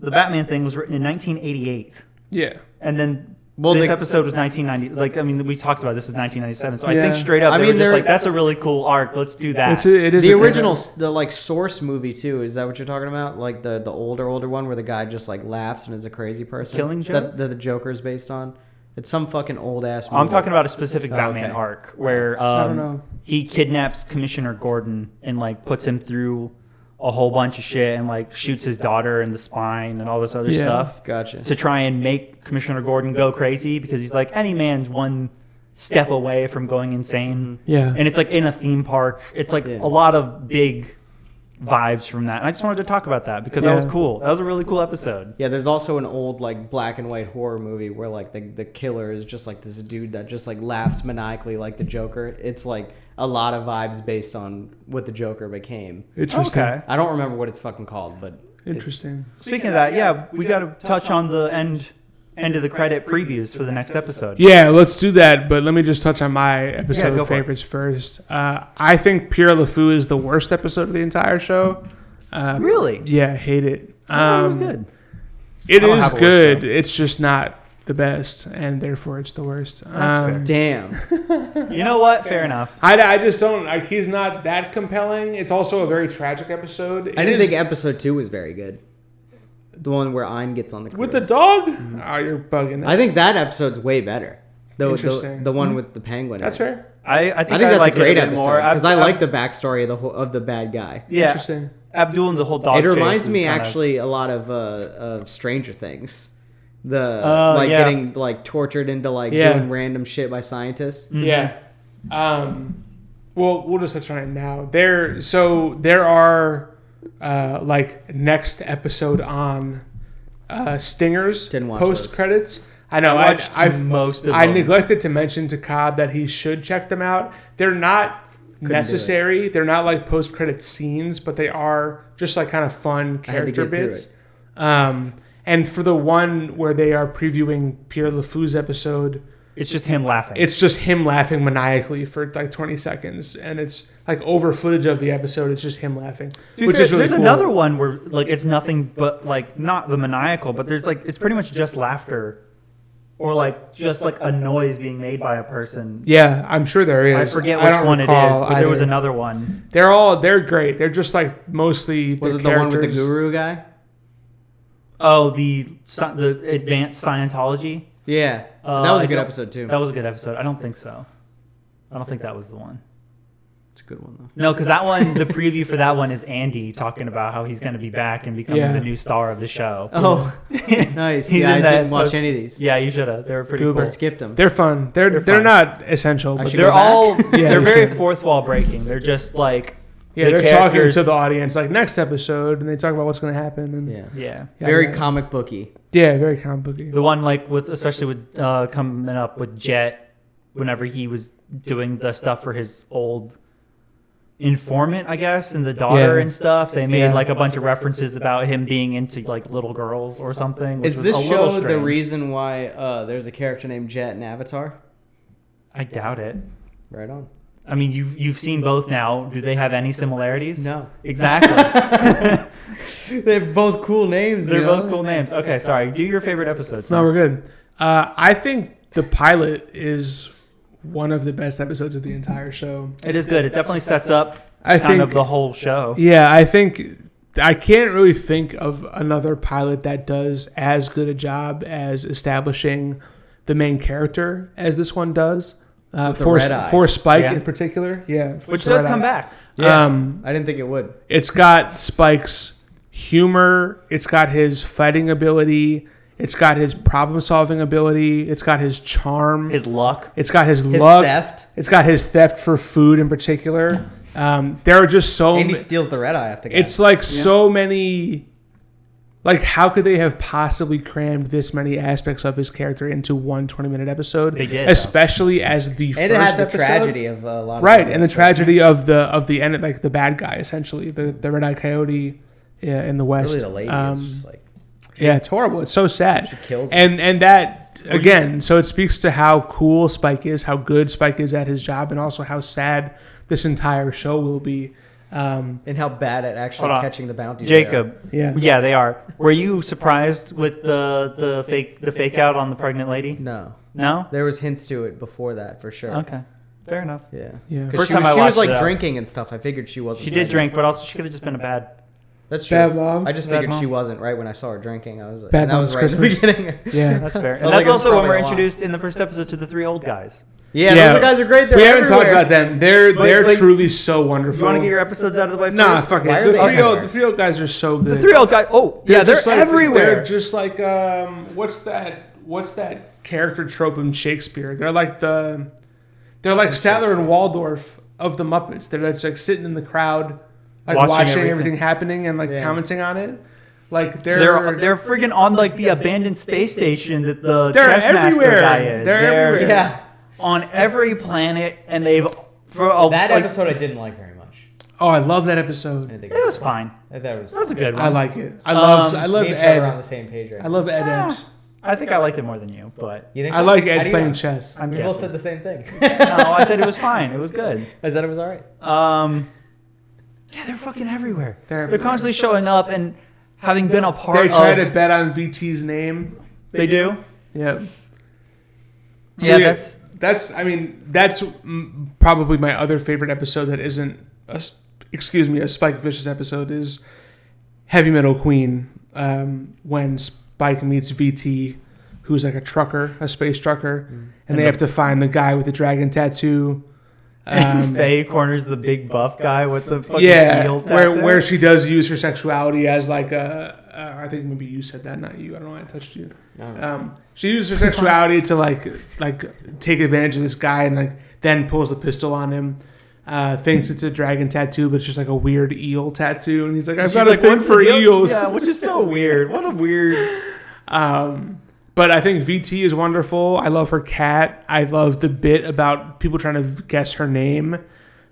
The Batman thing was written in 1988. Yeah. And then Well, this the- episode was 1990. Like, I mean, we talked about this is 1997. So I Yeah. think straight up, I they mean, were just they're- like, that's a really cool arc. Let's do that. It is The a good- original, the like Source movie too. Is that what you're talking about? Like the older one where the guy just like laughs and is a crazy person. Killing Joke? That the Joker's based on. It's some fucking old ass movie. I'm talking about a specific Oh, Batman okay. arc where don't know. he kidnaps Commissioner Gordon and like puts him through a whole bunch of shit and like shoots his daughter in the spine and all this other Yeah. stuff Gotcha. to try and make Commissioner Gordon go crazy, because he's like, any man's one step away from going insane. Yeah. And it's like in a theme park. It's like Yeah. a lot of big vibes from that. And I just wanted to talk about that because that was Yeah. cool. That was a really cool episode. Yeah, there's also an old like black and white horror movie where like the killer is just like this dude that just like laughs maniacally like the Joker. It's like a lot of vibes based on what the Joker became. Interesting. Okay. I don't remember what it's fucking called, but Interesting. Speaking of that, yeah, we got to touch on the end of the credit previews for the next episode. Yeah, let's do that. But let me just touch on my episode go for it. favorites first. I think Pierre LeFou is the worst episode of the entire show. Really? Yeah, hate it. I thought it was good. It I don't is have a worst, good. though. It's just not the best, and therefore it's the worst. That's fair. damn. You know what? Fair enough. I just don't. Like, he's not that compelling. It's also a very tragic episode. I didn't think episode 2 was very good. The one where Ein gets on the crew. With the dog? Oh, you're bugging. I think that episode's way better. Interesting. The one with the penguin. That's fair. I think that's like a great it a bit episode more because I like the backstory of the bad guy. Yeah, Interesting. Abdul and the whole dog. It reminds chase me is kinda- actually a lot of Stranger Things. yeah. Getting like tortured into doing random shit by scientists. Mm-hmm. Yeah. Well, we'll just touch on it now. There are next episode on stingers Didn't watch post those. credits. I know. I watched I've most of I them. neglected to mention to Cobb that he should check them out. They're not necessary. They're not like post credit scenes, but they are just like kind of fun character get through bits. And for the one where they are previewing Pierre LeFou's episode, It's just him laughing. it's just him laughing maniacally for like 20 seconds, and it's like over footage of the episode. It's just him laughing, which is really there's cool. another one where like it's nothing but like not the maniacal, but there's like it's pretty much just laughter, or like just like a noise being made by a person. Yeah, I'm sure there is. I forget I which don't one it recall is, but there was either. another one. They're great. They're just like mostly Was the it the one with the characters. guru guy? Oh, the advanced Scientology. Yeah, that was a good episode too. That was a good episode. I don't think so. I don't think that was the one. It's a good one though. No, because that one, the preview for that one is Andy talking about how he's going to be back and becoming Yeah. the new star of the show. Oh, nice. He's Yeah, I in that didn't watch post- any of these. Yeah, you should have. They were pretty Google. I cool. skipped them. They're fun. They're fun. not essential, but should They're go back. all Yeah, they're you very should. fourth wall breaking. They're just like yeah, the they're talking characters- to the audience like next episode, and they talk about what's going to happen. And Yeah. yeah. Very yeah. comic booky. Yeah, very comic booky. The one like with especially with coming up with Jet, whenever he was doing the stuff for his old informant, I guess, and the daughter Yeah. and stuff. They made Yeah. like a bunch of references about him being into like little girls or something. Which Is was this a little show the strange. reason why there's a character named Jet in Avatar? I doubt it. Right on. I mean, you've seen both now. Do they have any similarities? No. Exactly. They have both cool names. They're both cool names. Okay, sorry. Do your favorite episodes. No, man. we're good. I think the pilot is one of the best episodes of the entire show. It is good. It definitely sets up I kind think of the whole show. Yeah, I think I can't really think of another pilot that does as good a job as establishing the main character as this one does. the For red eye. for Spike Yeah. in particular, yeah, Which the does red come eye. back. Yeah. Um, I didn't think it would. It's got Spike's humor. It's got his fighting ability. It's got his problem-solving ability. It's got his charm. His luck. It's got his His luck. theft. It's got his theft for food in particular. There are just so And he many. steals the red eye off the guy. It's like so many. Like, how could they have possibly crammed this many aspects of his character into one 20-minute episode? They did, especially as the and first it had the episode. tragedy of a lot of Right, other and the episodes. tragedy of the end, like the bad guy, essentially the red eye coyote in the west. Really, the lady is just like Yeah, it's horrible. It's so sad. she kills him. And that again, so it speaks to how cool Spike is, how good Spike is at his job, and also how sad this entire show will be. And how bad at actually Hold on. catching the bounties. Jacob. Yeah. they are. Were you surprised with the fake out on the pregnant lady? No, No. there was hints to it before that for sure. Okay. Fair enough. Yeah. Yeah. 'Cause First she time was, I she was watched like it, drinking and stuff. I figured she wasn't. She did pregnant. drink, but also she could have just been a bad. That's true. Bad mom. I just Bad figured mom. she wasn't right when I saw her drinking. I was like, Bad and that mom's was right in the Christmas. beginning. Yeah. That's fair. And was that's like, it's also when probably we're a lot. introduced in the first episode to the three old guys. Yeah, Yeah. those guys are great. They're We haven't talked everywhere. about them. They're Like- truly so wonderful. You want to get your episodes out of the way Nah, first? fuck Why it. are The they three everywhere? old guys are so good. The three old guys. Oh, yeah, they're just like, everywhere. They're just like what's that character trope in Shakespeare? They're like Statler and Waldorf of the Muppets. They're just like sitting in the crowd, like watching everything happening and like Yeah. commenting on it. Like They're friggin' on like the abandoned space station that the They're chess master everywhere. guy is. They're everywhere. Yeah, on every planet, and they've for a, that like, episode I didn't like very much. Oh, I love that I episode. didn't think It was fine. I thought it was. That was a good one. I like it. I love Me and Trevor Ed. are on the same page right I love Ed Ah, Epps. I think I liked it more than you, but You think I so? like How Ed do you playing know? chess. I'm We both guessing. said the same thing. No, I said it was fine. It was good. I said it was all right. Yeah, they're fucking everywhere. They're They're constantly showing up and having been a part They try of. to bet on VT's name. They do. Yep. Yeah, yeah, that's that's probably my other favorite episode that isn't a Spike Vicious episode is Heavy Metal Queen. when Spike meets VT, who's like a trucker, a space trucker, and they have to find the guy with the dragon tattoo. Faye corners the big buff guy with the fucking eel where she does use her sexuality as like I think maybe you said that, not you. I don't know why I touched you. She uses her sexuality to like take advantage of this guy and like then pulls the pistol on him. Thinks it's a dragon tattoo, but it's just like a weird eel tattoo, and he's like, "I've got a thing for eels." Yeah, which is so weird. What a weird. But I think VT is wonderful. I love her cat. I love the bit about people trying to guess her name.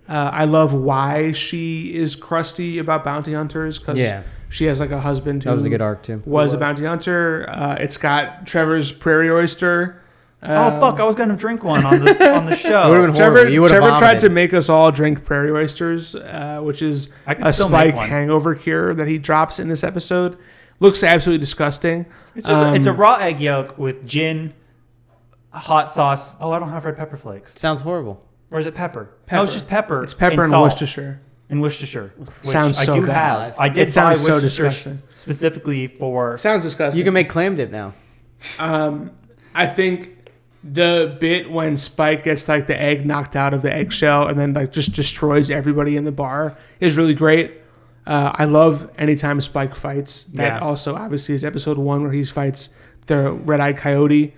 I love why she is crusty about bounty hunters because she has like a husband who that was a good arc too. Was a bounty hunter. It's got Trevor's prairie oyster. Oh fuck! I was gonna drink one on the show. It would've been horrible. Trevor tried to make us all drink prairie oysters, which is a Spike hangover cure that he drops in this episode. Looks absolutely disgusting. It's just it's a raw egg yolk with gin, hot sauce. Oh, I don't have red pepper flakes. Sounds horrible. Or is it pepper? No, it's just pepper. It's pepper and Worcestershire. In Worcestershire. Sounds so I do bad. have. I did it buy sounds so Worcestershire disgusting. Specifically for. Sounds disgusting. You can make clam dip now. I think the bit when Spike gets like the egg knocked out of the eggshell and then like just destroys everybody in the bar is really great. I love anytime Spike fights. That also obviously is episode 1 where he fights the red-eyed coyote.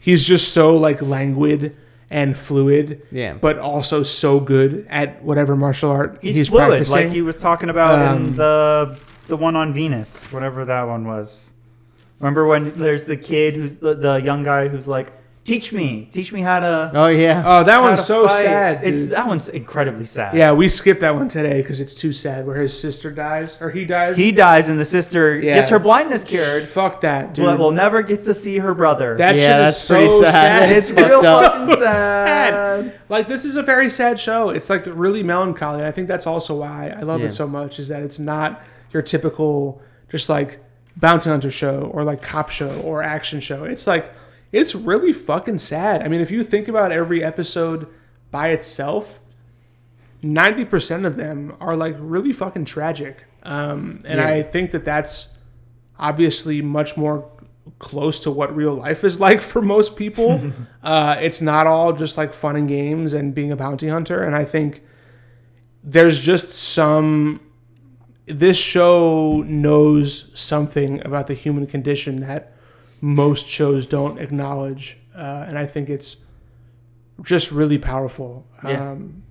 He's just so like languid and fluid, but also so good at whatever martial art he's fluid, practicing. like he was talking about in the one on Venus, whatever that one was. Remember when there's the kid who's the young guy who's like, teach me how to. Oh yeah. Oh, that one's so fight. sad. Dude. That one's incredibly sad. Yeah, we skipped that one today because it's too sad. Where his sister dies, or he dies. He dies, and the sister gets her blindness cured. Fuck that, dude. But we'll never get to see her brother. That shit is so pretty sad. It's real fucking sad. Like, this is a very sad show. It's like really melancholy. And I think that's also why I love it so much. Is that it's not your typical just like bounty hunter show or like cop show or action show. It's like. It's really fucking sad. I mean, if you think about every episode by itself, 90% of them are like really fucking tragic. I think that that's obviously much more close to what real life is like for most people. It's not all just like fun and games and being a bounty hunter. And I think there's just this show knows something about the human condition that most shows don't acknowledge, and I think it's just really powerful. And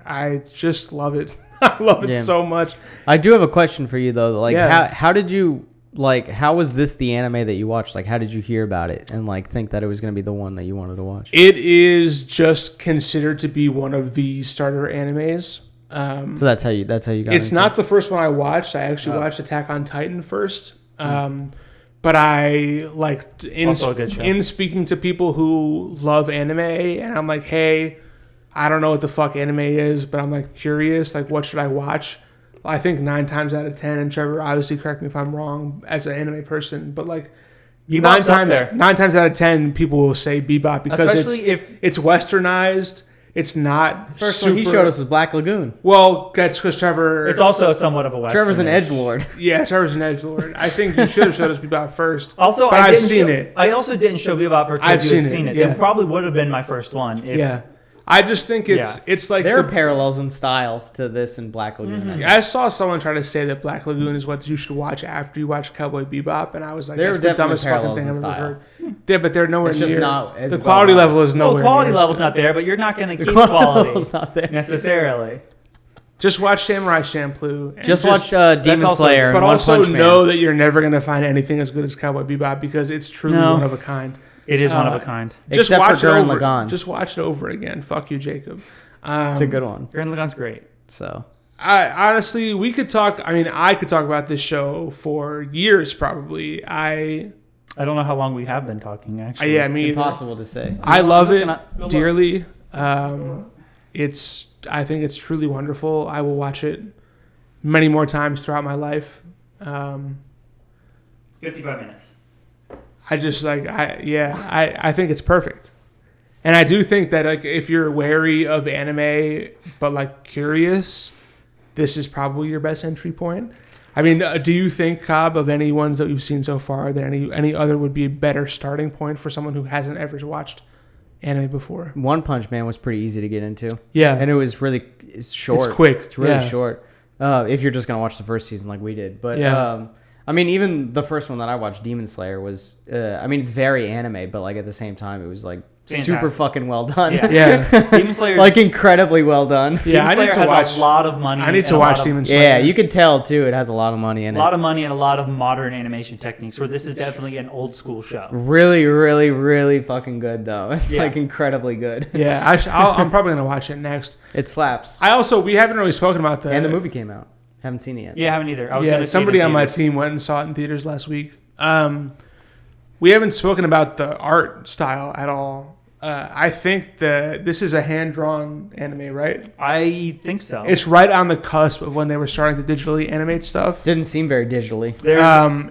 I just love it. I love it so much. I do have a question for you though. Like, how did you how was this the anime that you watched? Like, how did you hear about it and like think that it was going to be the one that you wanted to watch? It is just considered to be one of the starter animes. So that's how you got. It's not the first one I watched. I actually watched Attack on Titan first. But I like in speaking to people who love anime, and I'm like, hey, I don't know what the fuck anime is, but I'm like curious, like what should I watch? I think 9 times out of 10, and Trevor, obviously correct me if I'm wrong as an anime person, but like 9 times out of 10, people will say Bebop because it's westernized. It's not first super... one he showed us was Black Lagoon. Well, that's because Trevor... It's also somewhat of a western. Trevor's an edgelord. Yeah, Trevor's an edgelord. I think you should have showed us Bebop first. Also, I've seen it. I also didn't show Bebop because you had seen it. It probably would have been my first one. I just think it's like... There are parallels in style to this and Black Lagoon. Mm-hmm. I saw someone try to say that Black Lagoon is what you should watch after you watch Cowboy Bebop, and I was like, that's the dumbest fucking thing I've ever heard. Yeah, but they're nowhere near. The quality level is nowhere near. The quality level's not there, but you're not going to keep quality not there. necessarily. Just watch Samurai Champloo. Just watch Demon Slayer. But also know that you're never going to find anything as good as Cowboy Bebop because it's truly one of a kind. It is one of a kind. Just watch it over. Just watch it over again. Fuck you, Jacob. It's a good one. Gurren Lagann's great. So, honestly, we could talk. I mean, I could talk about this show for years, probably. I don't know how long we have been talking. Actually, I mean, it's impossible to say. I love it dearly. I think it's truly wonderful. I will watch it many more times throughout my life. 55 minutes. I just I think it's perfect. And I do think that like if you're wary of anime but like curious, this is probably your best entry point. I mean, do you think, Cobb, of any ones that we've seen so far, that any other would be a better starting point for someone who hasn't ever watched anime before? One Punch Man was pretty easy to get into. Yeah. And it's short. It's quick. It's really Yeah. short. If you're just going to watch the first season like we did. But, Yeah. I mean, even the first one that I watched, Demon Slayer, was, I mean, it's very anime, but like at the same time, it was like super Fantastic. fucking well done. Yeah. Yeah. Demon Slayer. Like incredibly well done. Yeah, I Demon need Slayer to has watch. a lot of money. I need to and a watch lot of- Demon Slayer. Yeah, you can tell too. It has a lot of money in A it. lot of money and a lot of modern animation techniques. Where this is definitely an old school show. Really, really, really fucking good though. It's Yeah. like incredibly good. Yeah, I'm probably gonna watch it next. It slaps. We haven't really spoken about the And the movie came out. Haven't seen it yet. Yeah, I haven't either. I was Yeah, gonna see somebody it in on my theaters. team went and saw it in theaters last week. We haven't spoken about the art style at all. I think this is a hand-drawn anime, right? I think so. It's right on the cusp of when they were starting to digitally animate stuff. Didn't seem very digitally. There's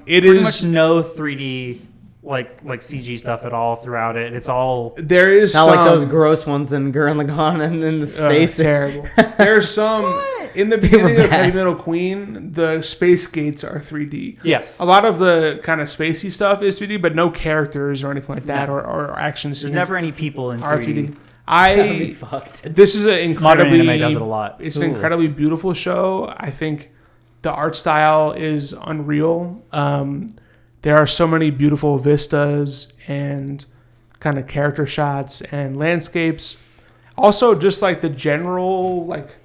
It pretty is. much no 3D like CG stuff at all throughout it. It's all There is Not some, like those gross ones in Gurren Lagann and in the space. terrible. There's some in the They beginning were of Heavy bad. Metal Queen. The space gates are 3D. yes. A lot of the kind of spacey stuff is 3D, but no characters or anything like that, No. or action There's scenes never any people in are 3D. 'Cause that'd be I fucked. this is an incredibly Modern anime does it a lot. It's an Ooh. incredibly beautiful show. I think the art style is unreal. There are so many beautiful vistas and kind of character shots and landscapes. Also, just like the general like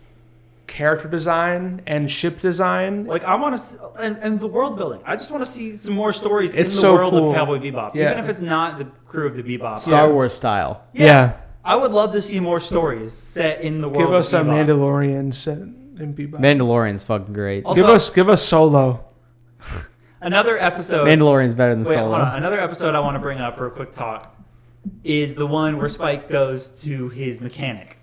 character design and ship design. Like I want to, and the world building. I just want to see some more stories It's in the so world cool. of Cowboy Bebop, Yeah. even if it's not the crew of the Bebop. Star Wars style. Yeah. I would love to see more stories set in the world. Give us a of Bebop. Mandalorian set in Bebop. Mandalorian's fucking great. Also- give us Solo. Another episode. Mandalorian's better than Wait, hold on. Solo. Another episode I want to bring up for a quick talk is the one where Spike goes to his mechanic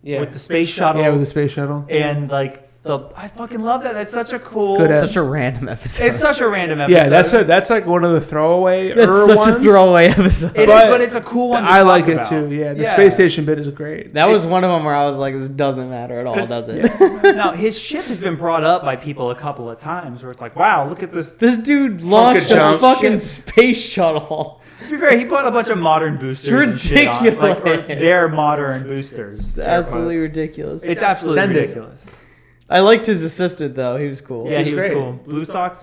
with the space shuttle. Yeah, with the space shuttle. And like I fucking love that. That's such a cool. Good Such a random episode. It's such a random episode. Yeah, that's like one of the throwaway. That's such ones. a throwaway episode. It is, but but it's a cool one. To I talk like it about. too. Yeah, the space station bit is great. That was one of them where I was like, this doesn't matter at all, 'Cause- does it? Now his ship has been brought up by people a couple of times where it's like, wow, look at this. This dude launched a jump fucking ship. space shuttle. To be fair, he put a bunch of modern boosters and shit on, like, or ridiculous. their modern boosters. It's air absolutely quotes. ridiculous. It's absolutely Send it. ridiculous. I liked his assistant though. He was cool. Yeah, he was great. cool.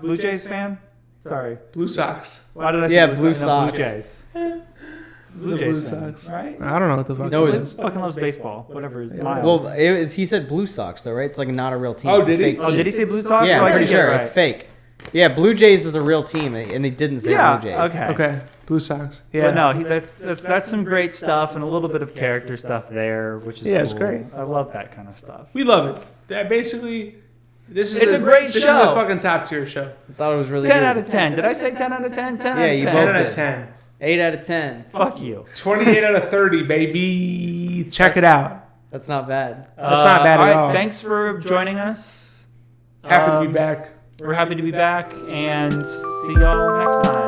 Blue Jays fan? Sorry. Blue Sox. Why did I say Yeah, Blue Blue Sox? No, Sox. Blue Jays. Blue The Jays Blue fan, Sox. right? I don't know what the fuck. No, it it- is. Fucking loves baseball. Whatever. Yeah. Well, he said Blue Sox though, right? It's like not a real team. Oh, It's a did he? fake Oh, team. did he say Blue Sox? Yeah, So I'm I pretty did get it sure right. it's fake. Yeah, Blue Jays is a real team, and he didn't say Yeah, Blue Jays. okay. Okay, Blue Sox. Yeah. But no, that's some great stuff and a little bit of character stuff there, which is Yeah, it's cool. great. I love that kind of stuff. We love it. That basically, this is It's a great This show. is a fucking top tier show. I thought it was really 10 good. out of 10. Did I say 10 out of 10? 10 Yeah, out of you 10. 10 both out did. of 10. 8 out of 10. Fuck you. 28 out of 30, baby. Check it out. That's not bad. That's not bad at all. Thanks for joining us. Happy to be back. We're happy to be back and see y'all next time.